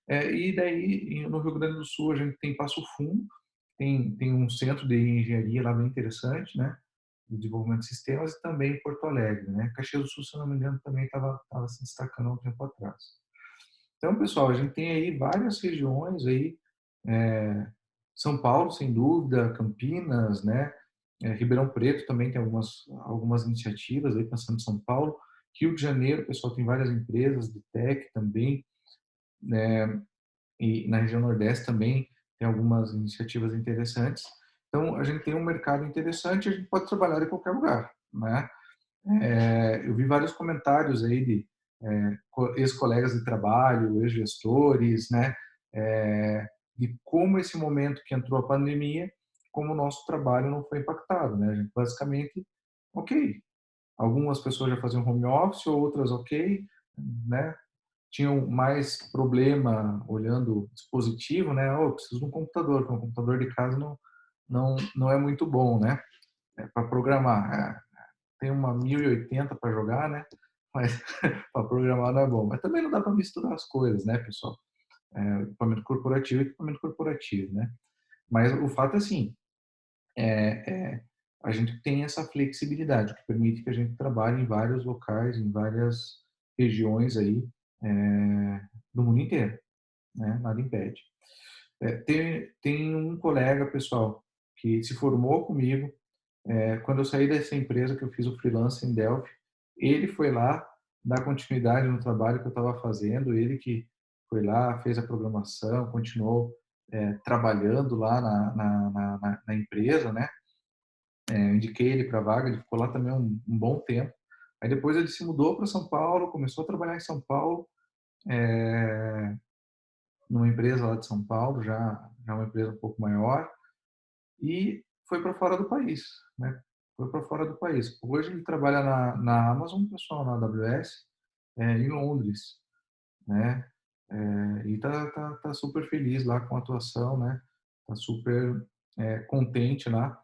E daí, no Rio Grande do Sul, a gente tem Passo Fundo, tem um centro de engenharia lá bem interessante, né? De desenvolvimento de sistemas, e também em Porto Alegre, né? Caxias do Sul, se não me engano, também estava se destacando há um tempo atrás. Então, pessoal, a gente tem aí várias regiões aí, São Paulo, sem dúvida, Campinas, né? Ribeirão Preto também tem algumas iniciativas aí pensando em São Paulo. Rio de Janeiro, pessoal, tem várias empresas de tech também, né? E na região Nordeste também tem algumas iniciativas interessantes. Então, a gente tem um mercado interessante e a gente pode trabalhar em qualquer lugar, né? Eu vi vários comentários aí de ex-colegas de trabalho, ex-gestores, né? De como esse momento que entrou a pandemia, como o nosso trabalho não foi impactado, né? A gente basicamente, ok, algumas pessoas já faziam home office, outras ok, né? Tinham mais problema olhando o dispositivo, né? Oh, preciso de um computador, porque um computador de casa não é muito bom, né? Para programar. Tem uma 1080 para jogar, né? Mas para programar não é bom. Mas também não dá para misturar as coisas, né, pessoal? Equipamento corporativo e equipamento corporativo, né? Mas o fato é assim, a gente tem essa flexibilidade que permite que a gente trabalhe em vários locais, em várias regiões aí do mundo inteiro, né? Nada impede. Tem um colega, pessoal, que se formou comigo quando eu saí dessa empresa que eu fiz o freelance em Delphi. Ele foi lá dar continuidade no trabalho que eu estava fazendo, ele que foi lá, fez a programação, continuou trabalhando lá na empresa, né? Eu indiquei ele para a vaga, ele ficou lá também um bom tempo. Aí depois ele se mudou para São Paulo, começou a trabalhar em São Paulo, é, numa empresa lá de São Paulo, já uma empresa um pouco maior, e foi para fora do país, né? Foi para fora do país. Hoje ele trabalha na Amazon, pessoal, na AWS, em Londres, né? E tá super feliz lá com a atuação, né? Tá super contente lá.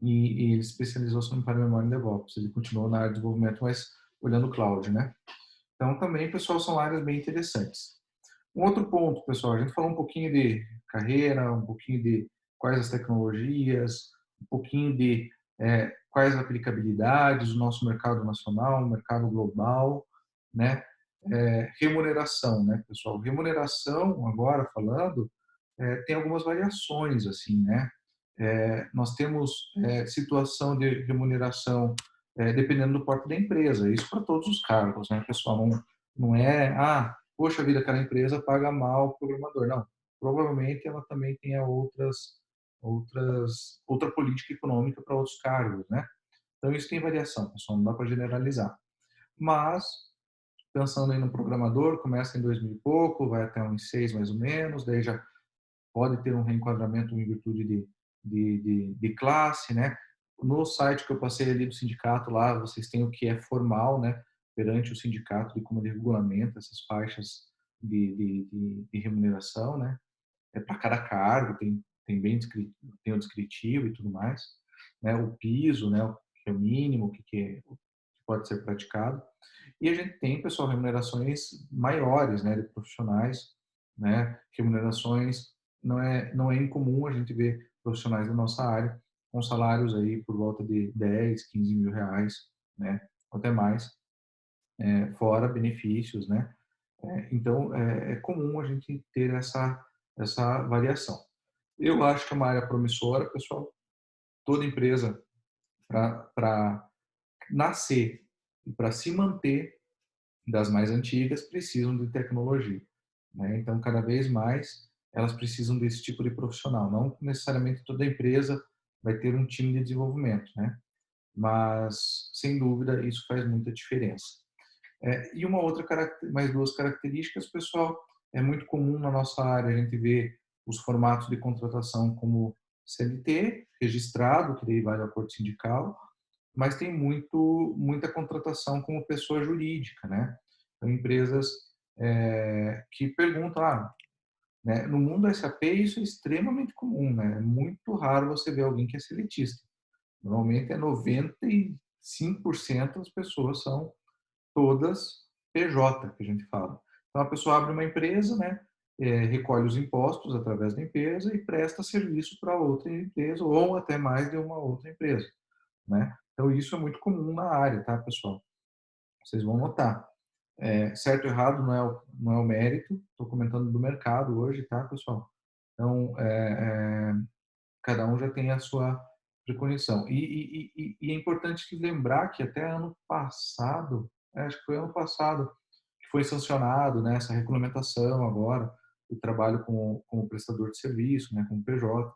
E ele especializou-se no memória em DevOps. Ele continuou na área de desenvolvimento, mas olhando o cloud, né? Então, também, pessoal, são áreas bem interessantes. Um outro ponto, pessoal, a gente falou um pouquinho de carreira, um pouquinho de quais as tecnologias, um pouquinho de quais as aplicabilidades do nosso mercado nacional, mercado global, né? Remuneração, né, pessoal? Remuneração, agora falando, tem algumas variações, assim, né? Nós temos situação de remuneração dependendo do porte da empresa, isso para todos os cargos, né, pessoal? Não é, poxa vida, aquela empresa paga mal o programador. Não, provavelmente ela também tenha outra política econômica para outros cargos, né? Então isso tem variação, pessoal, não dá para generalizar. Mas, pensando aí no programador, começa em 2000 e pouco, vai até uns 6 mais ou menos, daí já pode ter um reenquadramento em virtude de classe, né? No site que eu passei ali do sindicato lá, vocês têm o que é formal, né? Perante o sindicato de como ele regulamenta essas faixas de remuneração, né? Para cada cargo, tem bem tem o descritivo e tudo mais, né? O piso, né? O que é o mínimo, o que pode ser praticado. E a gente tem, pessoal, remunerações maiores, né? De profissionais, né? Remunerações não é incomum a gente ver profissionais da nossa área com salários aí por volta de 10, 15 mil reais, né? Ou até mais, fora benefícios, né? Então, é comum a gente ter essa variação. Eu acho que é uma área promissora, pessoal. Toda empresa, para nascer e para se manter das mais antigas, precisam de tecnologia, né? Então, cada vez mais, elas precisam desse tipo de profissional. Não necessariamente toda empresa vai ter um time de desenvolvimento, né? Mas, sem dúvida, isso faz muita diferença. E mais duas características, pessoal, é muito comum na nossa área a gente ver os formatos de contratação como CLT, registrado, que daí vai ao acordo sindical, mas tem muita contratação como pessoa jurídica, né? Então, empresas que perguntam, né, no mundo SAP isso é extremamente comum, né? É muito raro você ver alguém que é seletista. Normalmente é 95% das pessoas são todas PJ, que a gente fala. Então, a pessoa abre uma empresa, né, recolhe os impostos através da empresa e presta serviço para outra empresa ou até mais de uma outra empresa, né? Então, isso é muito comum na área, tá, pessoal? Vocês vão notar. Certo ou errado não é o mérito, estou comentando do mercado hoje, tá, pessoal? Então, cada um já tem a sua preconição. E é importante lembrar que até ano passado, acho que foi ano passado, que foi sancionado, né, essa regulamentação agora, o trabalho com o prestador de serviço, né, com o PJ,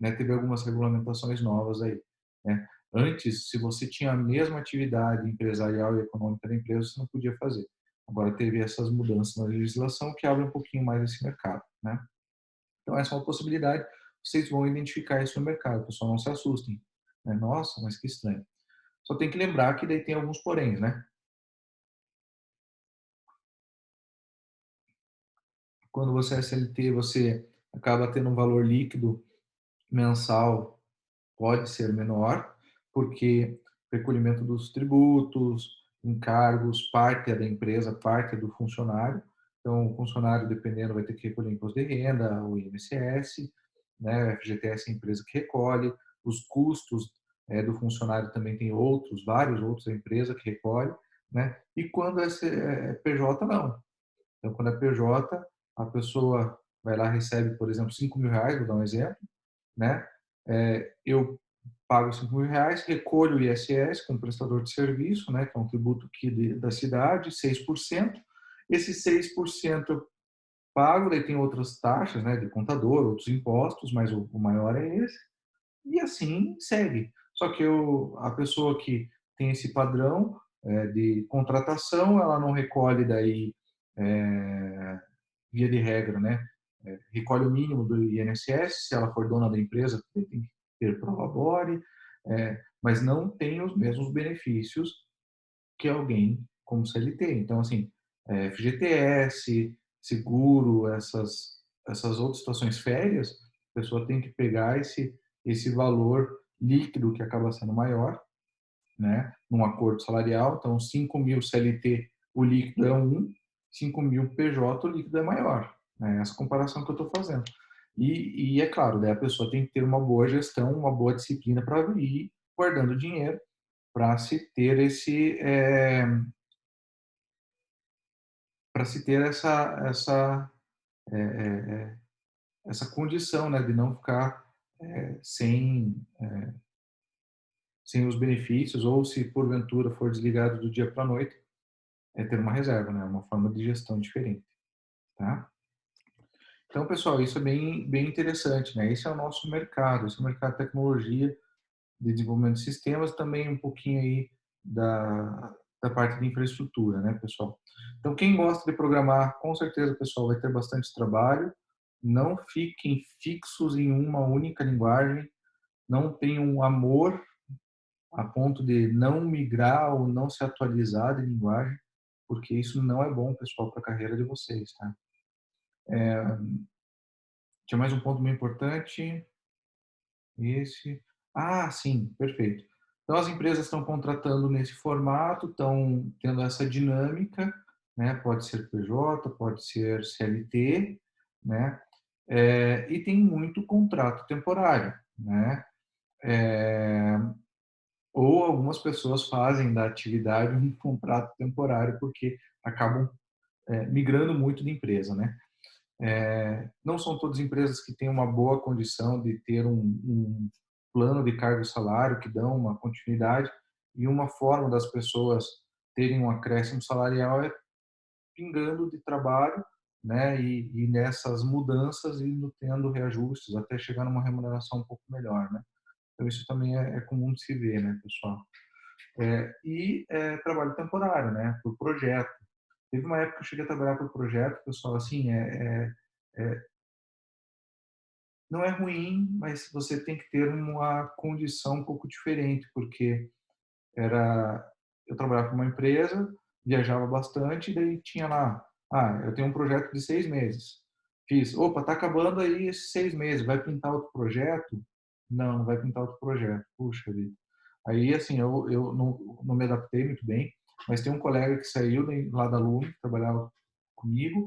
né, teve algumas regulamentações novas aí, né? Antes, se você tinha a mesma atividade empresarial e econômica da empresa, você não podia fazer. Agora teve essas mudanças na legislação que abrem um pouquinho mais esse mercado, né? Então essa é uma possibilidade, vocês vão identificar isso no mercado, pessoal, não se assustem, né? Nossa, mas que estranho. Só tem que lembrar que daí tem alguns poréns, né? Quando você é CLT, você acaba tendo um valor líquido mensal pode ser menor, porque recolhimento dos tributos, encargos, parte é da empresa, parte é do funcionário. Então, o funcionário, dependendo, vai ter que recolher imposto de renda, o INSS, né? O FGTS é a empresa que recolhe. Os custos do funcionário também tem vários outros da empresa que recolhe, né? E quando é PJ, não. Então, quando é PJ, a pessoa vai lá, recebe, por exemplo, 5 mil reais, vou dar um exemplo, né? Eu pago 5 mil reais, recolho o ISS como prestador de serviço, né, que é um tributo aqui da cidade, 6%. Esses 6% pago, daí tem outras taxas, né, de contador, outros impostos, mas o maior é esse, e assim segue. Só que a pessoa que tem esse padrão de contratação, ela não recolhe daí, via de regra, né, recolhe o mínimo do INSS, se ela for dona da empresa, tem que ter prova labore, mas não tem os mesmos benefícios que alguém como CLT. Então, assim, FGTS, seguro, essas outras situações, férias, a pessoa tem que pegar esse valor líquido que acaba sendo maior, né, num acordo salarial. Então, 5.000 CLT, o líquido é 1, 5.000 PJ, o líquido é maior. É essa comparação que eu estou fazendo. E é claro, daí a pessoa tem que ter uma boa gestão, uma boa disciplina para ir guardando dinheiro para se ter essa condição, né, de não ficar sem os benefícios, ou se porventura for desligado do dia para a noite, ter uma reserva, né, uma forma de gestão diferente, tá? Então, pessoal, isso é bem interessante, né? Esse é o nosso mercado, esse é o mercado de tecnologia, de desenvolvimento de sistemas, também um pouquinho aí da parte de infraestrutura, né, pessoal? Então, quem gosta de programar, com certeza, pessoal, vai ter bastante trabalho. Não fiquem fixos em uma única linguagem, não tenham amor a ponto de não migrar ou não se atualizar de linguagem, porque isso não é bom, pessoal, para a carreira de vocês, tá? Tinha mais um ponto bem importante. Esse. Ah, sim, perfeito. Então, as empresas estão contratando nesse formato, estão tendo essa dinâmica, né? Pode ser PJ, pode ser CLT, né? E tem muito contrato temporário, né? É, ou algumas pessoas fazem da atividade um contrato temporário porque acabam migrando muito de empresa, né? Não são todas empresas que têm uma boa condição de ter um plano de cargo e salário que dão uma continuidade, e uma forma das pessoas terem um acréscimo salarial é pingando de trabalho, né, e nessas mudanças indo tendo reajustes até chegar numa remuneração um pouco melhor, né? Então isso também é comum de se ver, né, pessoal? Trabalho temporário, né, por projeto. Teve uma época que eu cheguei a trabalhar por projeto, pessoal, assim, não é ruim, mas você tem que ter uma condição um pouco diferente, porque eu trabalhava para uma empresa, viajava bastante, e daí tinha lá, eu tenho um projeto de 6 meses. Fiz, opa, tá acabando aí esses 6 meses, vai pintar outro projeto? Não, não vai pintar outro projeto. Puxa vida. Aí, assim, eu não me adaptei muito bem, mas tem um colega que saiu lá da Lume, que trabalhava comigo,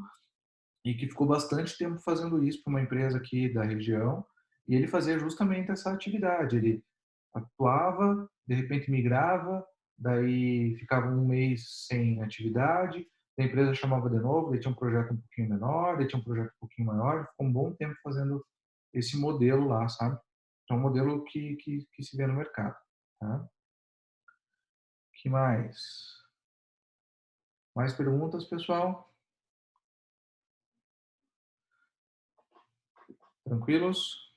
e que ficou bastante tempo fazendo isso para uma empresa aqui da região, e ele fazia justamente essa atividade. Ele atuava, de repente migrava, daí ficava um mês sem atividade, a empresa chamava de novo, daí tinha um projeto um pouquinho menor, daí tinha um projeto um pouquinho maior, ficou um bom tempo fazendo esse modelo lá, sabe? Então, é um modelo que se vê no mercado, tá? Que mais? Mais perguntas, pessoal? Tranquilos?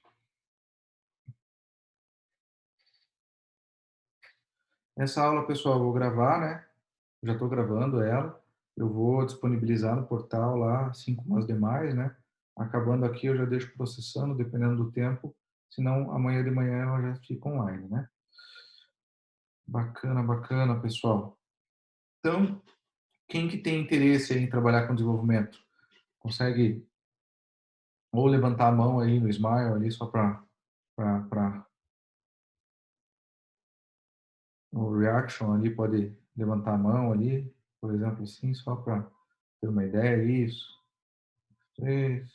Essa aula, pessoal, eu vou gravar, né? Já estou gravando ela. Eu vou disponibilizar no portal lá, assim como as demais, né? Acabando aqui, eu já deixo processando, dependendo do tempo. Senão, amanhã de manhã ela já fica online, né? Bacana, bacana, pessoal. Então, quem que tem interesse em trabalhar com desenvolvimento? Consegue ou levantar a mão aí no Smile, ali só para o reaction ali, pode levantar a mão ali, por exemplo, assim, só para ter uma ideia, isso. 3.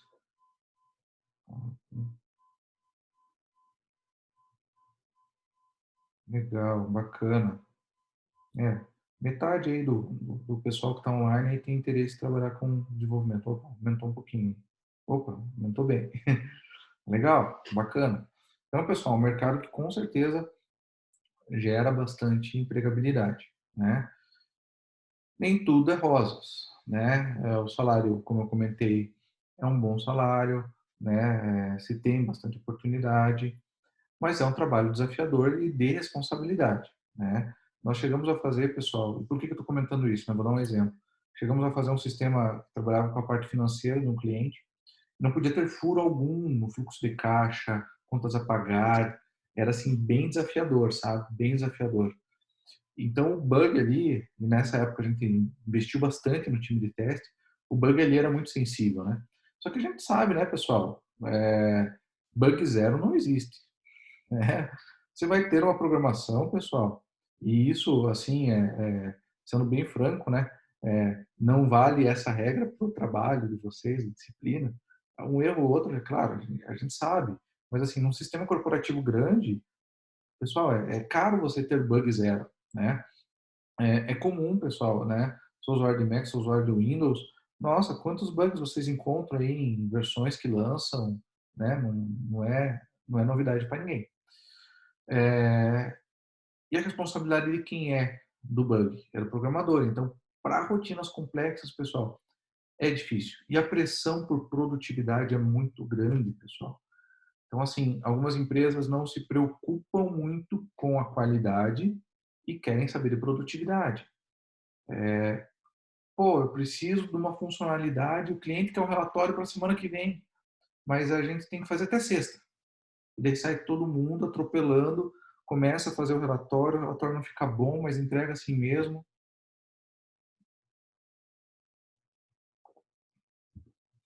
Legal, bacana. É, metade aí do pessoal que está online aí tem interesse em trabalhar com desenvolvimento. Opa, aumentou um pouquinho. Opa, aumentou bem. Legal, bacana. Então, pessoal, um mercado que com certeza gera bastante empregabilidade, né? Nem tudo é rosas, né? O salário, como eu comentei, é um bom salário, né? Se tem bastante oportunidade, mas é um trabalho desafiador e de responsabilidade, né? Nós chegamos a fazer, pessoal, e por que eu estou comentando isso? Né? Vou dar um exemplo. Chegamos a fazer um sistema que trabalhava com a parte financeira de um cliente, não podia ter furo algum no fluxo de caixa, contas a pagar, era assim bem desafiador, sabe? Bem desafiador. Então o bug ali, e nessa época a gente investiu bastante no time de teste, o bug ali era muito sensível, né? Só que a gente sabe, né, pessoal, bug zero não existe. Né? Você vai ter uma programação, pessoal, e isso, assim, sendo bem franco, né, não vale essa regra para o trabalho de vocês, de disciplina. Um erro ou outro, é claro, a gente sabe, mas assim, num sistema corporativo grande, pessoal, é caro você ter bug zero, né? É comum, pessoal, né? Sou usuário de Mac, sou usuário do Windows. Nossa, quantos bugs vocês encontram aí em versões que lançam, né? Não é novidade para ninguém. E a responsabilidade de quem é do bug? É do programador. Então, para rotinas complexas, pessoal, é difícil. E a pressão por produtividade é muito grande, pessoal. Então, assim, algumas empresas não se preocupam muito com a qualidade e querem saber de produtividade. Pô, eu preciso de uma funcionalidade, o cliente quer um relatório para a semana que vem, mas a gente tem que fazer até sexta. E daí sai todo mundo atropelando, começa a fazer o relatório não fica bom, mas entrega assim mesmo.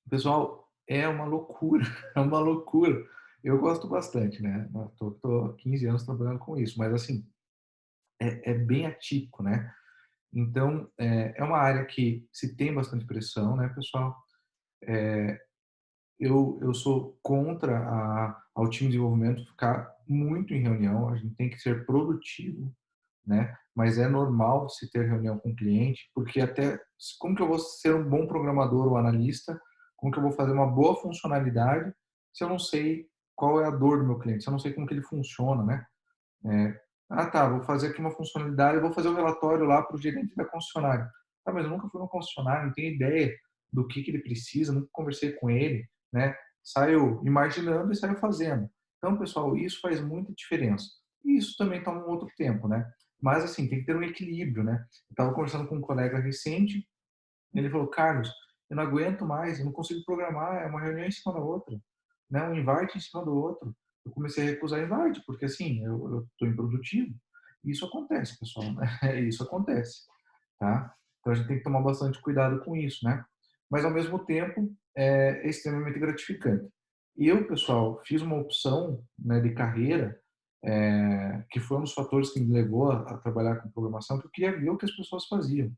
Pessoal, é uma loucura, é uma loucura. Eu gosto bastante, né? Tô há 15 anos trabalhando com isso, mas assim, é bem atípico, né? Então, é uma área que se tem bastante pressão, né, pessoal? Eu sou contra ao time de desenvolvimento ficar muito em reunião, a gente tem que ser produtivo, né? Mas é normal se ter reunião com o cliente, porque até como que eu vou ser um bom programador ou analista, como que eu vou fazer uma boa funcionalidade se eu não sei qual é a dor do meu cliente, se eu não sei como que ele funciona, né? Tá, vou fazer aqui uma funcionalidade, vou fazer o relatório lá para o gerente da concessionária. Tá, mas eu nunca fui no concessionário, não tenho ideia do que ele precisa, nunca conversei com ele, né? Saio imaginando e saio fazendo. Então, pessoal, isso faz muita diferença. E isso também toma um outro tempo, né? Mas, assim, tem que ter um equilíbrio, né? Eu estava conversando com um colega recente, ele falou, Carlos, eu não aguento mais, eu não consigo programar, é uma reunião em cima da outra, né? Um invite em cima do outro. Eu comecei a recusar invite, porque assim, eu estou improdutivo. Isso acontece, pessoal, né? Isso acontece, tá? Então a gente tem que tomar bastante cuidado com isso, né? Mas ao mesmo tempo é extremamente gratificante. Eu, pessoal, fiz uma opção, né, de carreira, que foi um dos fatores que me levou a trabalhar com programação, que eu queria ver o que as pessoas faziam,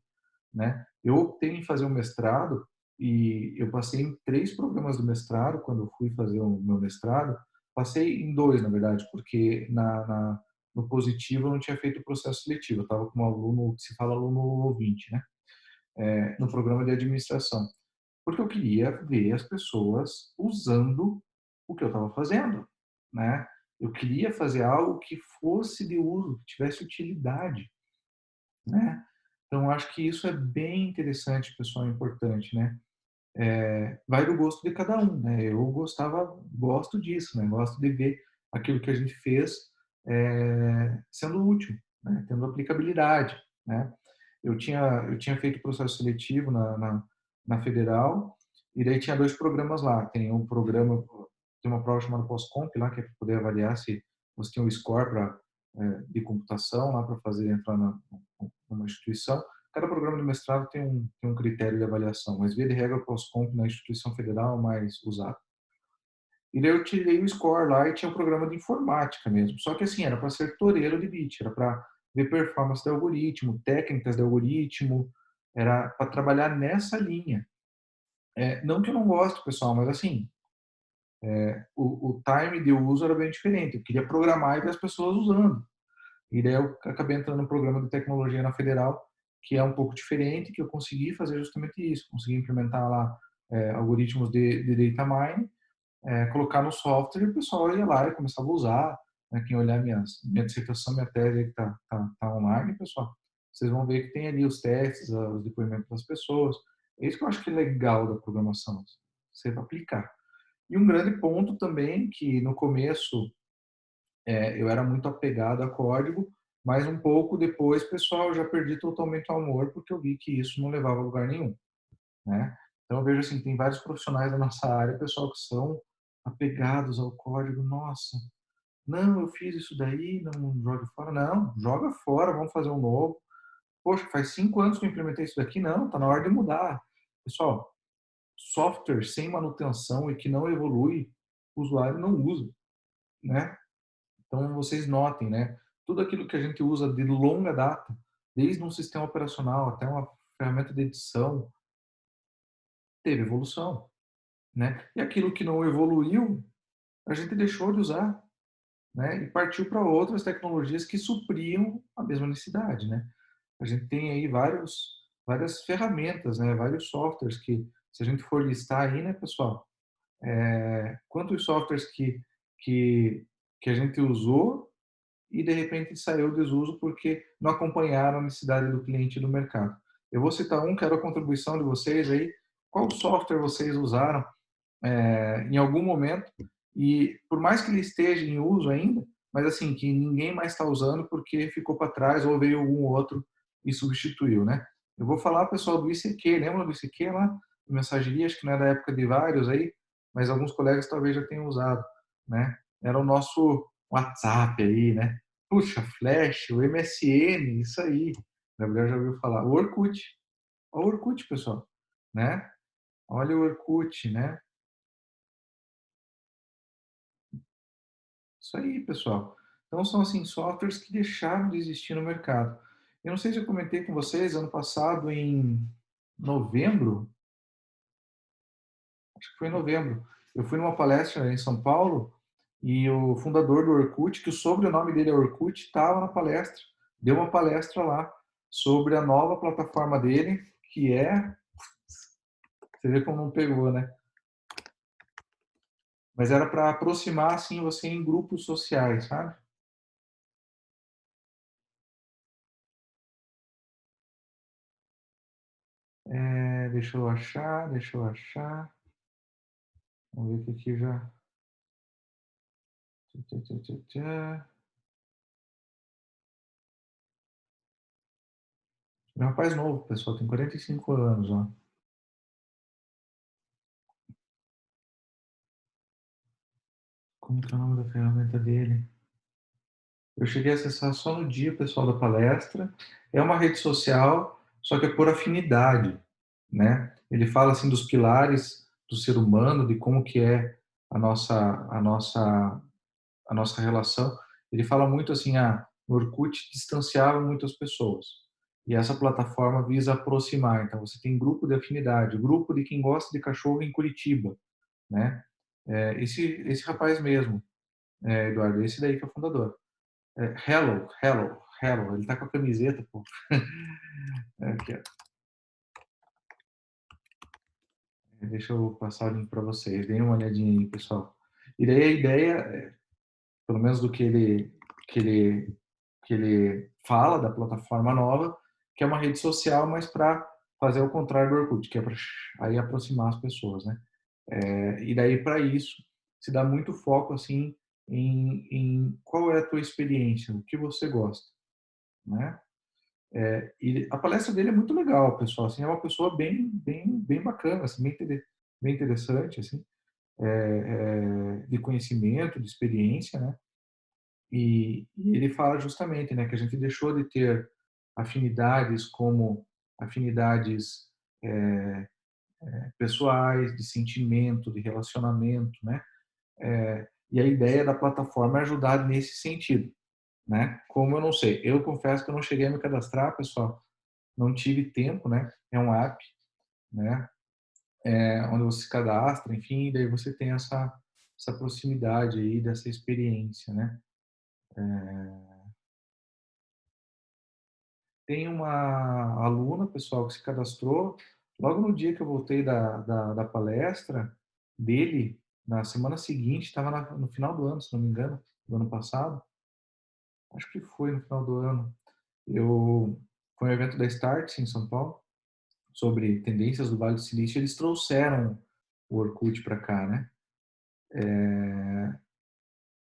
né? Eu optei em fazer um mestrado e eu passei em 3 programas do mestrado quando eu fui fazer o meu mestrado. Passei em 2, na verdade, porque no positivo eu não tinha feito o processo seletivo. Eu estava como aluno, que se fala aluno ouvinte, né? No programa de administração. Porque eu queria ver as pessoas usando o que eu estava fazendo, né? Eu queria fazer algo que fosse de uso, que tivesse utilidade, né? Então, acho que isso é bem interessante, pessoal, é importante, né? Vai do gosto de cada um, né? Eu gosto disso, né? Gosto de ver aquilo que a gente fez sendo útil, né? Tendo aplicabilidade, né? Eu tinha feito processo seletivo na Federal e daí tinha 2 programas lá. Tem uma prova chamada Pós-Comp lá, que é para poder avaliar se você tem um score de computação lá para fazer entrar numa instituição. Cada programa de mestrado tem um critério de avaliação, mas via de regra o Pós-Comp na instituição federal é o mais usado. E daí eu tirei o score lá e tinha um programa de informática mesmo. Só que assim, era para ser toureiro de bit, era para ver performance de algoritmo, técnicas de algoritmo, era para trabalhar nessa linha. Não que eu não gosto, pessoal, mas assim, o time de uso era bem diferente. Eu queria programar e ver as pessoas usando. E daí eu acabei entrando no programa de tecnologia na Federal, que é um pouco diferente, que eu consegui fazer justamente isso. Consegui implementar lá algoritmos de data mining, colocar no software e o pessoal ia lá e começava a usar. Né? Quem olhar minha dissertação, minha tese aí que tá online, pessoal, vocês vão ver que tem ali os testes, os depoimentos das pessoas. É isso que eu acho que é legal da programação. você vai aplicar. E um grande ponto também, que no começo eu era muito apegado a código, mas um pouco depois, pessoal, eu já perdi totalmente o amor, porque eu vi que isso não levava a lugar nenhum, né? Então eu vejo assim, tem vários profissionais da nossa área, pessoal, que são apegados ao código. Nossa, não, eu fiz isso daí, não jogue fora. Não, joga fora, vamos fazer um novo. Poxa, faz 5 anos que eu implementei isso daqui. Não, está na hora de mudar. Pessoal, software sem manutenção e que não evolui, o usuário não usa, né? Então vocês notem, né? Tudo aquilo que a gente usa de longa data, desde um sistema operacional até uma ferramenta de edição, teve evolução, né? E aquilo que não evoluiu, a gente deixou de usar, né? E partiu para outras tecnologias que supriam a mesma necessidade, né? A gente tem aí várias ferramentas, né? Vários softwares que, se a gente for listar aí, né, pessoal, quantos softwares que, que a gente usou e de repente saiu desuso porque não acompanharam a necessidade do cliente e do mercado. Eu vou citar um, quero a contribuição de vocês aí. Qual software vocês usaram em algum momento e por mais que ele esteja em uso ainda, mas assim, que ninguém mais está usando porque ficou para trás ou veio algum outro e substituiu, né? Eu vou falar, pessoal, do ICQ, lembra do ICQ lá? Mensageria, acho que não é da época de vários aí, mas alguns colegas talvez já tenham usado, né? Era o nosso WhatsApp aí, né? Puxa, Flash, o MSN, isso aí. A Gabriel já ouviu falar. O Orkut. O Orkut, pessoal, né? Olha o Orkut, né? Isso aí, pessoal. Então, são assim, softwares que deixaram de existir no mercado. Eu não sei se eu comentei com vocês, ano passado, em novembro, acho que foi em novembro, eu fui numa palestra em São Paulo e o fundador do Orkut, que o sobrenome dele é Orkut, estava na palestra, deu uma palestra lá sobre a nova plataforma dele, que é, você vê como não pegou, né? Mas era para aproximar, assim, você em grupos sociais, sabe? Deixa eu achar, deixa eu achar. Vamos ver o que aqui já. Tchá, tchá, tchá, tchá. É um rapaz novo, pessoal, tem 45 anos, ó. Como que é o nome da ferramenta dele? Eu cheguei a acessar só no dia, pessoal, da palestra. É uma rede social, só que é por afinidade, né? Ele fala assim dos pilares do ser humano, de como que é a nossa a nossa a nossa relação. Ele fala muito assim, o Orkut distanciava muitas pessoas. E essa plataforma visa aproximar. Então, você tem grupo de afinidade, grupo de quem gosta de cachorro em Curitiba, né? Esse rapaz mesmo, Eduardo, esse daí que é o fundador. Hello. Ele tá com a camiseta, pô. Aqui, ó. Deixa eu passar o link para vocês. Deem uma olhadinha aí, pessoal. E daí a ideia, pelo menos do que ele que ele fala da plataforma nova, que é uma rede social, mas para fazer o contrário do Orkut, que é para aí aproximar as pessoas, né? E daí para isso se dá muito foco assim em qual é a tua experiência, o que você gosta, né? E a palestra dele é muito legal, pessoal. Assim, é uma pessoa bem bacana, assim, bem interessante, assim, de conhecimento, de experiência, né? E ele fala justamente, né, que a gente deixou de ter afinidades como afinidades é, pessoais, de sentimento, de relacionamento, né? E a ideia da plataforma é ajudar nesse sentido, né? Como eu não sei, eu confesso que eu não cheguei a me cadastrar, pessoal, não tive tempo, né? É um app, né? Onde você se cadastra, enfim, e daí você tem essa proximidade aí dessa experiência, né? Tem uma aluna, pessoal, que se cadastrou logo no dia que eu voltei da palestra dele, na semana seguinte, estava no final do ano, se não me engano, do ano passado, acho que foi no final do ano, foi um evento da Startse em São Paulo, sobre tendências do Vale do Silício, eles trouxeram o Orkut para cá, né?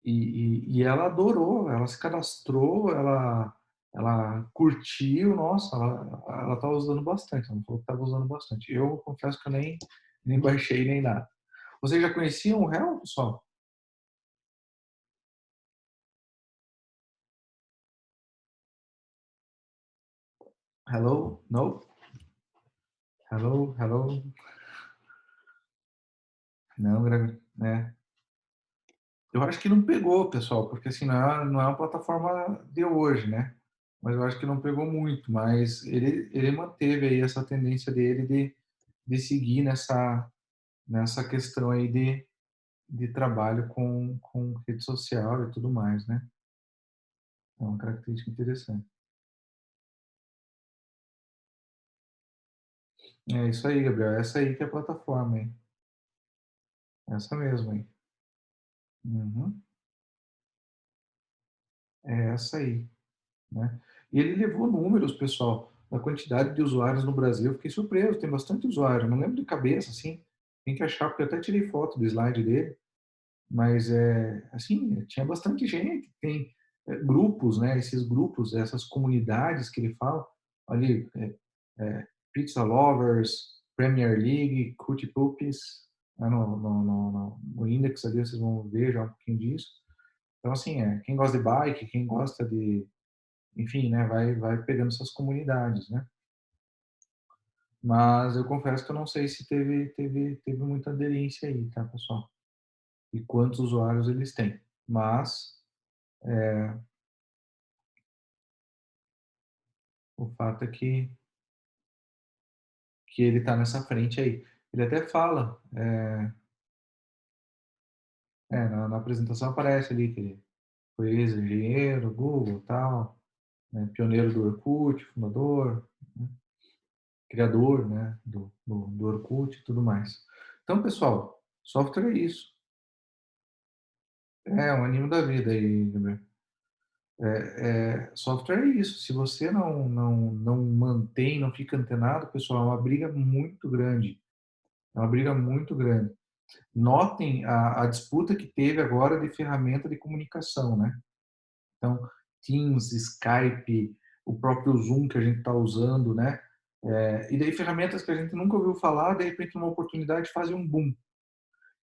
E ela adorou, ela se cadastrou, ela curtiu, nossa, ela tá usando bastante, ela falou que estava usando bastante. Eu confesso que eu nem baixei nem nada. Vocês já conheciam o Hell, pessoal? Hello? No? Hello? Hello? Não, né? Eu acho que não pegou, pessoal, porque assim, não é uma plataforma de hoje, né? Mas eu acho que não pegou muito, mas ele manteve aí essa tendência dele de seguir nessa questão aí de trabalho com rede social e tudo mais, né? É uma característica interessante. É isso aí, Gabriel. Essa aí que é a plataforma, hein? Essa mesmo, hein? Uhum. É essa aí, né? E ele levou números, pessoal, da quantidade de usuários no Brasil. Eu fiquei surpreso, tem bastante usuário. Não lembro de cabeça, assim. Tem que achar, porque eu até tirei foto do slide dele. Mas, assim, tinha bastante gente. Tem grupos, né? Esses grupos, essas comunidades que ele fala. Ali, Pizza Lovers, Premier League, Cootie Poopies. Né, no index ali vocês vão ver já um pouquinho disso. Então, assim, quem gosta de bike, quem gosta de enfim, né, vai pegando essas comunidades, né? Mas eu confesso que eu não sei se teve muita aderência aí, tá, pessoal? E quantos usuários eles têm. Mas o fato é que ele está nessa frente aí. Ele até fala, na apresentação aparece ali que ele foi ex-engenheiro, Google, tal, né, pioneiro do Orkut, fundador, né, criador, né, do Orkut e tudo mais. Então, pessoal, software é isso. É um animo da vida aí, Gabriel. Software é isso. Se você não mantém, não fica antenado, pessoal, é uma briga muito grande. É uma briga muito grande. Notem a disputa que teve agora de ferramenta de comunicação, né? Então, Teams, Skype, o próprio Zoom que a gente está usando, né? E daí ferramentas que a gente nunca ouviu falar, de repente, uma oportunidade faz um boom.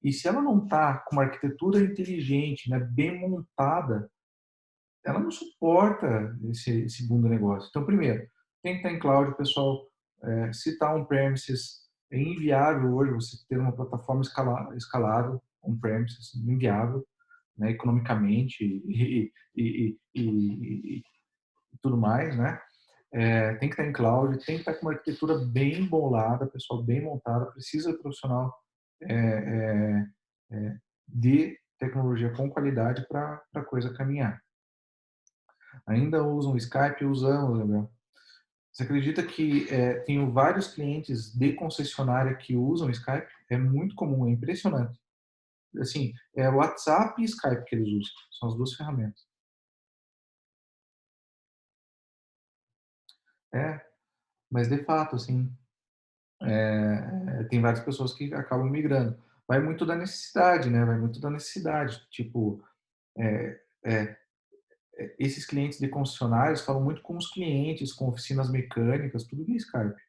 E se ela não está com uma arquitetura inteligente, né, bem montada, ela não suporta esse boom do negócio. Então, primeiro, tem que estar em cloud, pessoal. Se está on-premises, é inviável hoje você ter uma plataforma escalável on-premises, inviável, né, economicamente e tudo mais, né? Tem que estar em cloud, tem que estar com uma arquitetura bem bolada, pessoal, bem montada, precisa de profissional é, é, de tecnologia com qualidade para a coisa caminhar. Ainda usam Skype? Usamos, Gabriel. Você acredita que tenho vários clientes de concessionária que usam Skype? É muito comum, é impressionante. Assim, é WhatsApp e Skype que eles usam. São as duas ferramentas. É, mas de fato, assim, tem várias pessoas que acabam migrando. Vai muito da necessidade, né? Vai muito da necessidade. Tipo, é, é, esses clientes de concessionários falam muito com os clientes, com oficinas mecânicas, tudo via Skype.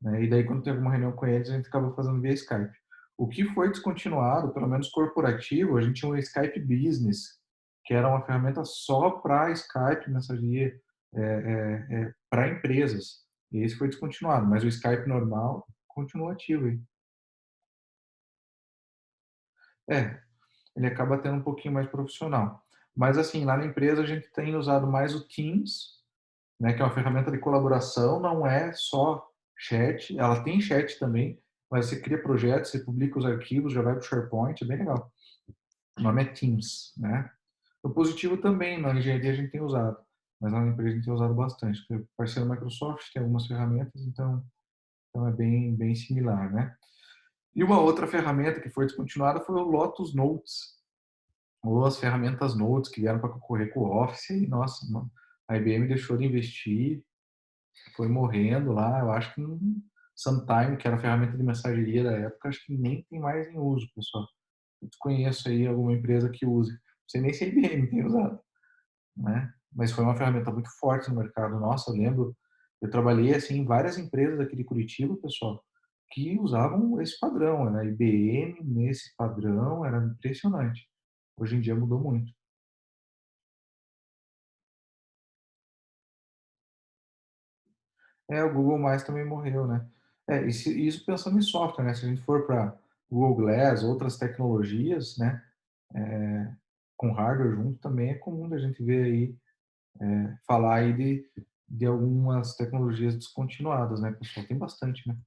Né? E daí, quando tem alguma reunião com eles, a gente acaba fazendo via Skype. O que foi descontinuado, pelo menos corporativo, a gente tinha um Skype Business, que era uma ferramenta só para Skype, mensageria, para empresas. E esse foi descontinuado, mas o Skype normal continua ativo aí. É, ele acaba tendo um pouquinho mais profissional. Mas assim, lá na empresa a gente tem usado mais o Teams, né, que é uma ferramenta de colaboração, não é só chat, ela tem chat também, mas você cria projetos, você publica os arquivos, já vai para o SharePoint, é bem legal. O nome é Teams, né? O positivo também, na engenharia a gente tem usado, mas lá na empresa a gente tem usado bastante, porque o parceiro Microsoft tem algumas ferramentas, então é bem similar, né? E uma outra ferramenta que foi descontinuada foi o Lotus Notes, ou as ferramentas Notes que vieram para concorrer com o Office, e nossa, a IBM deixou de investir, foi morrendo lá, eu acho que Sometime, que era a ferramenta de mensageria da época, acho que nem tem mais em uso, pessoal. Eu desconheço aí alguma empresa que use. Não sei nem se a IBM tem usado, né? Mas foi uma ferramenta muito forte no mercado. Nossa, eu lembro, eu trabalhei assim em várias empresas aqui de Curitiba, pessoal, que usavam esse padrão, era IBM nesse padrão, era impressionante. Hoje em dia mudou muito. É, o Google Mais também morreu, né? Isso pensando em software, né? Se a gente for para Google Glass, outras tecnologias, né? Com hardware junto, também é comum da gente ver aí, falar aí de algumas tecnologias descontinuadas, né, pessoal? Tem bastante, né?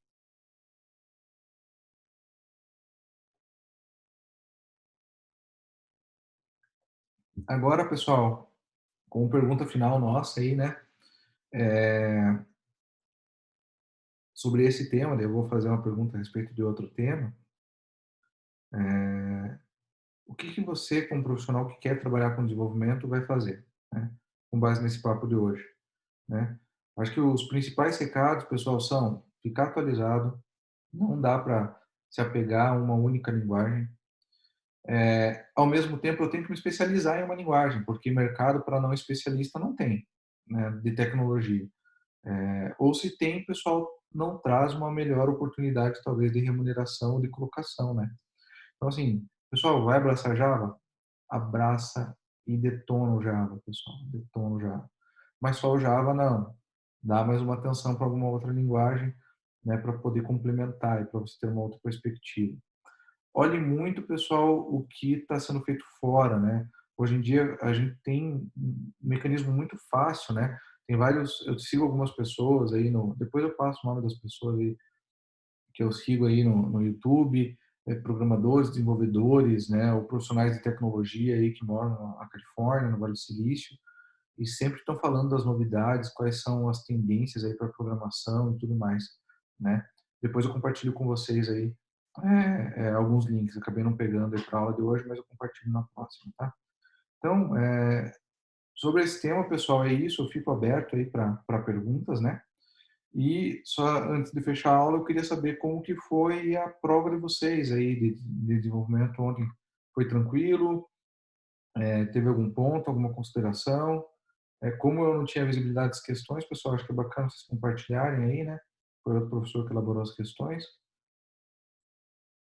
Agora, pessoal, como pergunta final nossa aí, né? Sobre esse tema, daí eu vou fazer uma pergunta a respeito de outro tema. O que que você, como profissional que quer trabalhar com desenvolvimento, vai fazer, né? Com base nesse papo de hoje, né? Acho que os principais recados, pessoal, são ficar atualizado, não dá para se apegar a uma única linguagem. Ao mesmo tempo, eu tenho que me especializar em uma linguagem, porque mercado para não especialista não tem, né, de tecnologia. Ou se tem, o pessoal não traz uma melhor oportunidade, talvez, de remuneração ou de colocação, né? Então, assim, pessoal, vai abraçar Java? Abraça e detona o Java, pessoal, detona o Java. Mas só o Java, não. Dá mais uma atenção para alguma outra linguagem, né, para poder complementar e para você ter uma outra perspectiva. Olhe muito, pessoal, o que está sendo feito fora, né? Hoje em dia a gente tem um mecanismo muito fácil, né? Tem vários, eu sigo algumas pessoas aí no, depois eu passo o nome das pessoas aí que eu sigo aí no YouTube, programadores, desenvolvedores, né, ou profissionais de tecnologia aí que moram na Califórnia, no Vale do Silício, e sempre estão falando das novidades, quais são as tendências aí para programação e tudo mais, né? Depois eu compartilho com vocês aí alguns links. Acabei não pegando aí para a aula de hoje, mas eu compartilho na próxima, tá? Então, sobre esse tema, pessoal, é isso. Eu fico aberto aí para perguntas, né? E só antes de fechar a aula, eu queria saber como que foi a prova de vocês aí de desenvolvimento ontem. Foi tranquilo? Teve algum ponto, alguma consideração? Como eu não tinha visibilidade das questões, pessoal, acho que é bacana vocês compartilharem aí, né? Foi o professor que elaborou as questões.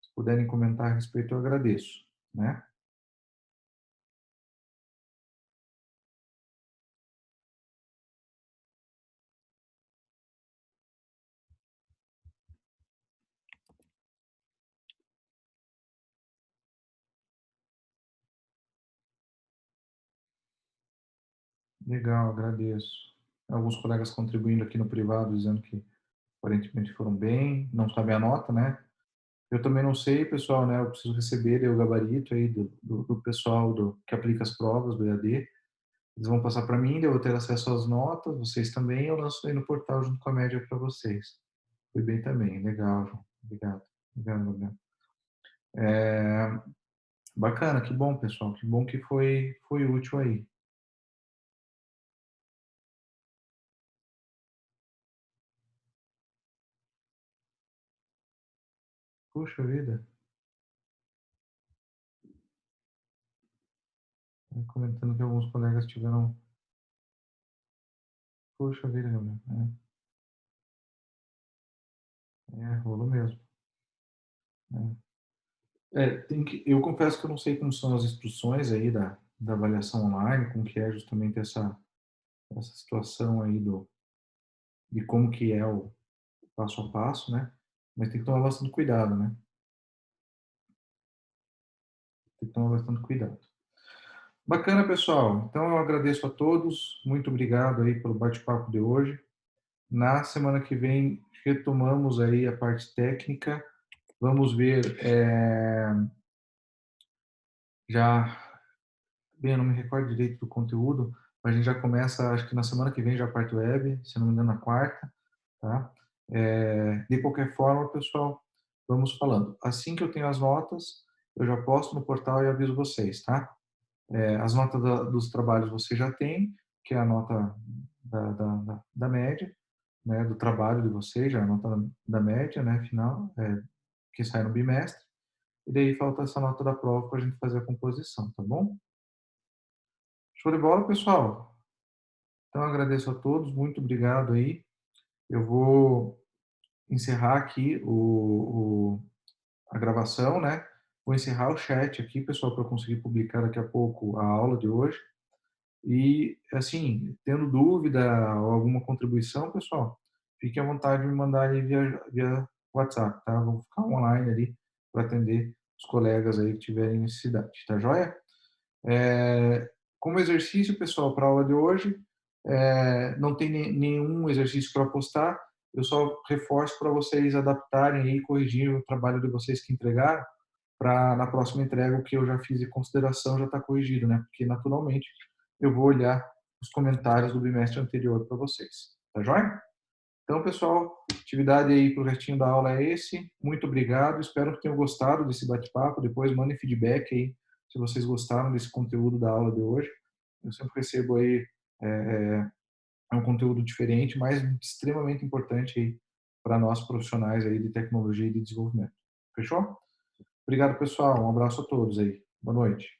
Se puderem comentar a respeito, eu agradeço, né? Legal, agradeço. Alguns colegas contribuindo aqui no privado, dizendo que aparentemente foram bem, não sabe a nota, né? Eu também não sei, pessoal, né? Eu preciso receber o gabarito aí do pessoal que aplica as provas do EAD. Eles vão passar para mim, eu vou ter acesso às notas, vocês também, eu lanço aí no portal junto com a média para vocês. Foi bem também, legal, João. Obrigado. Obrigado, Gabriel. É, bacana, que bom, pessoal, que bom que foi útil aí. Puxa vida, comentando que alguns colegas tiveram. Puxa vida, Gabriel. Rolou mesmo. Eu confesso que eu não sei como são as instruções aí da avaliação online, como que é justamente essa situação aí de como que é o passo a passo, né? Mas tem que tomar bastante cuidado, né? Tem que tomar bastante cuidado. Bacana, pessoal. Então eu agradeço a todos. Muito obrigado aí pelo bate-papo de hoje. Na semana que vem retomamos aí a parte técnica. Vamos ver já bem, eu não me recordo direito do conteúdo, mas a gente já começa, acho que na semana que vem já a parte web, se não me engano na quarta, tá? De qualquer forma, pessoal, vamos falando. Assim que eu tenho as notas, eu já posto no portal e aviso vocês, tá? As notas dos trabalhos você já tem, que é a nota da média, né, do trabalho de vocês, já a nota da média, né, final, que sai no bimestre, e daí falta essa nota da prova para a gente fazer a composição, tá bom? Show de bola, pessoal? Então, agradeço a todos, muito obrigado aí. Eu vou encerrar aqui a gravação, né? Vou encerrar o chat aqui, pessoal, para eu conseguir publicar daqui a pouco a aula de hoje. E, assim, tendo dúvida ou alguma contribuição, pessoal, fique à vontade de me mandar aí via WhatsApp, tá? Vou ficar online ali para atender os colegas aí que tiverem necessidade, tá joia? Como exercício, pessoal, para a aula de hoje, não tem nenhum exercício para postar, eu só reforço para vocês adaptarem e corrigir o trabalho de vocês que entregaram, para na próxima entrega o que eu já fiz em consideração já está corrigido, né? Porque naturalmente eu vou olhar os comentários do bimestre anterior para vocês, tá joia? Então, pessoal, atividade aí para o restinho da aula é esse. Muito obrigado, espero que tenham gostado desse bate-papo. Depois mandem feedback aí se vocês gostaram desse conteúdo da aula de hoje. Eu sempre recebo aí um conteúdo diferente, mas extremamente importante aí para nós profissionais aí de tecnologia e de desenvolvimento. Fechou? Obrigado, pessoal. Um abraço a todos aí. Boa noite.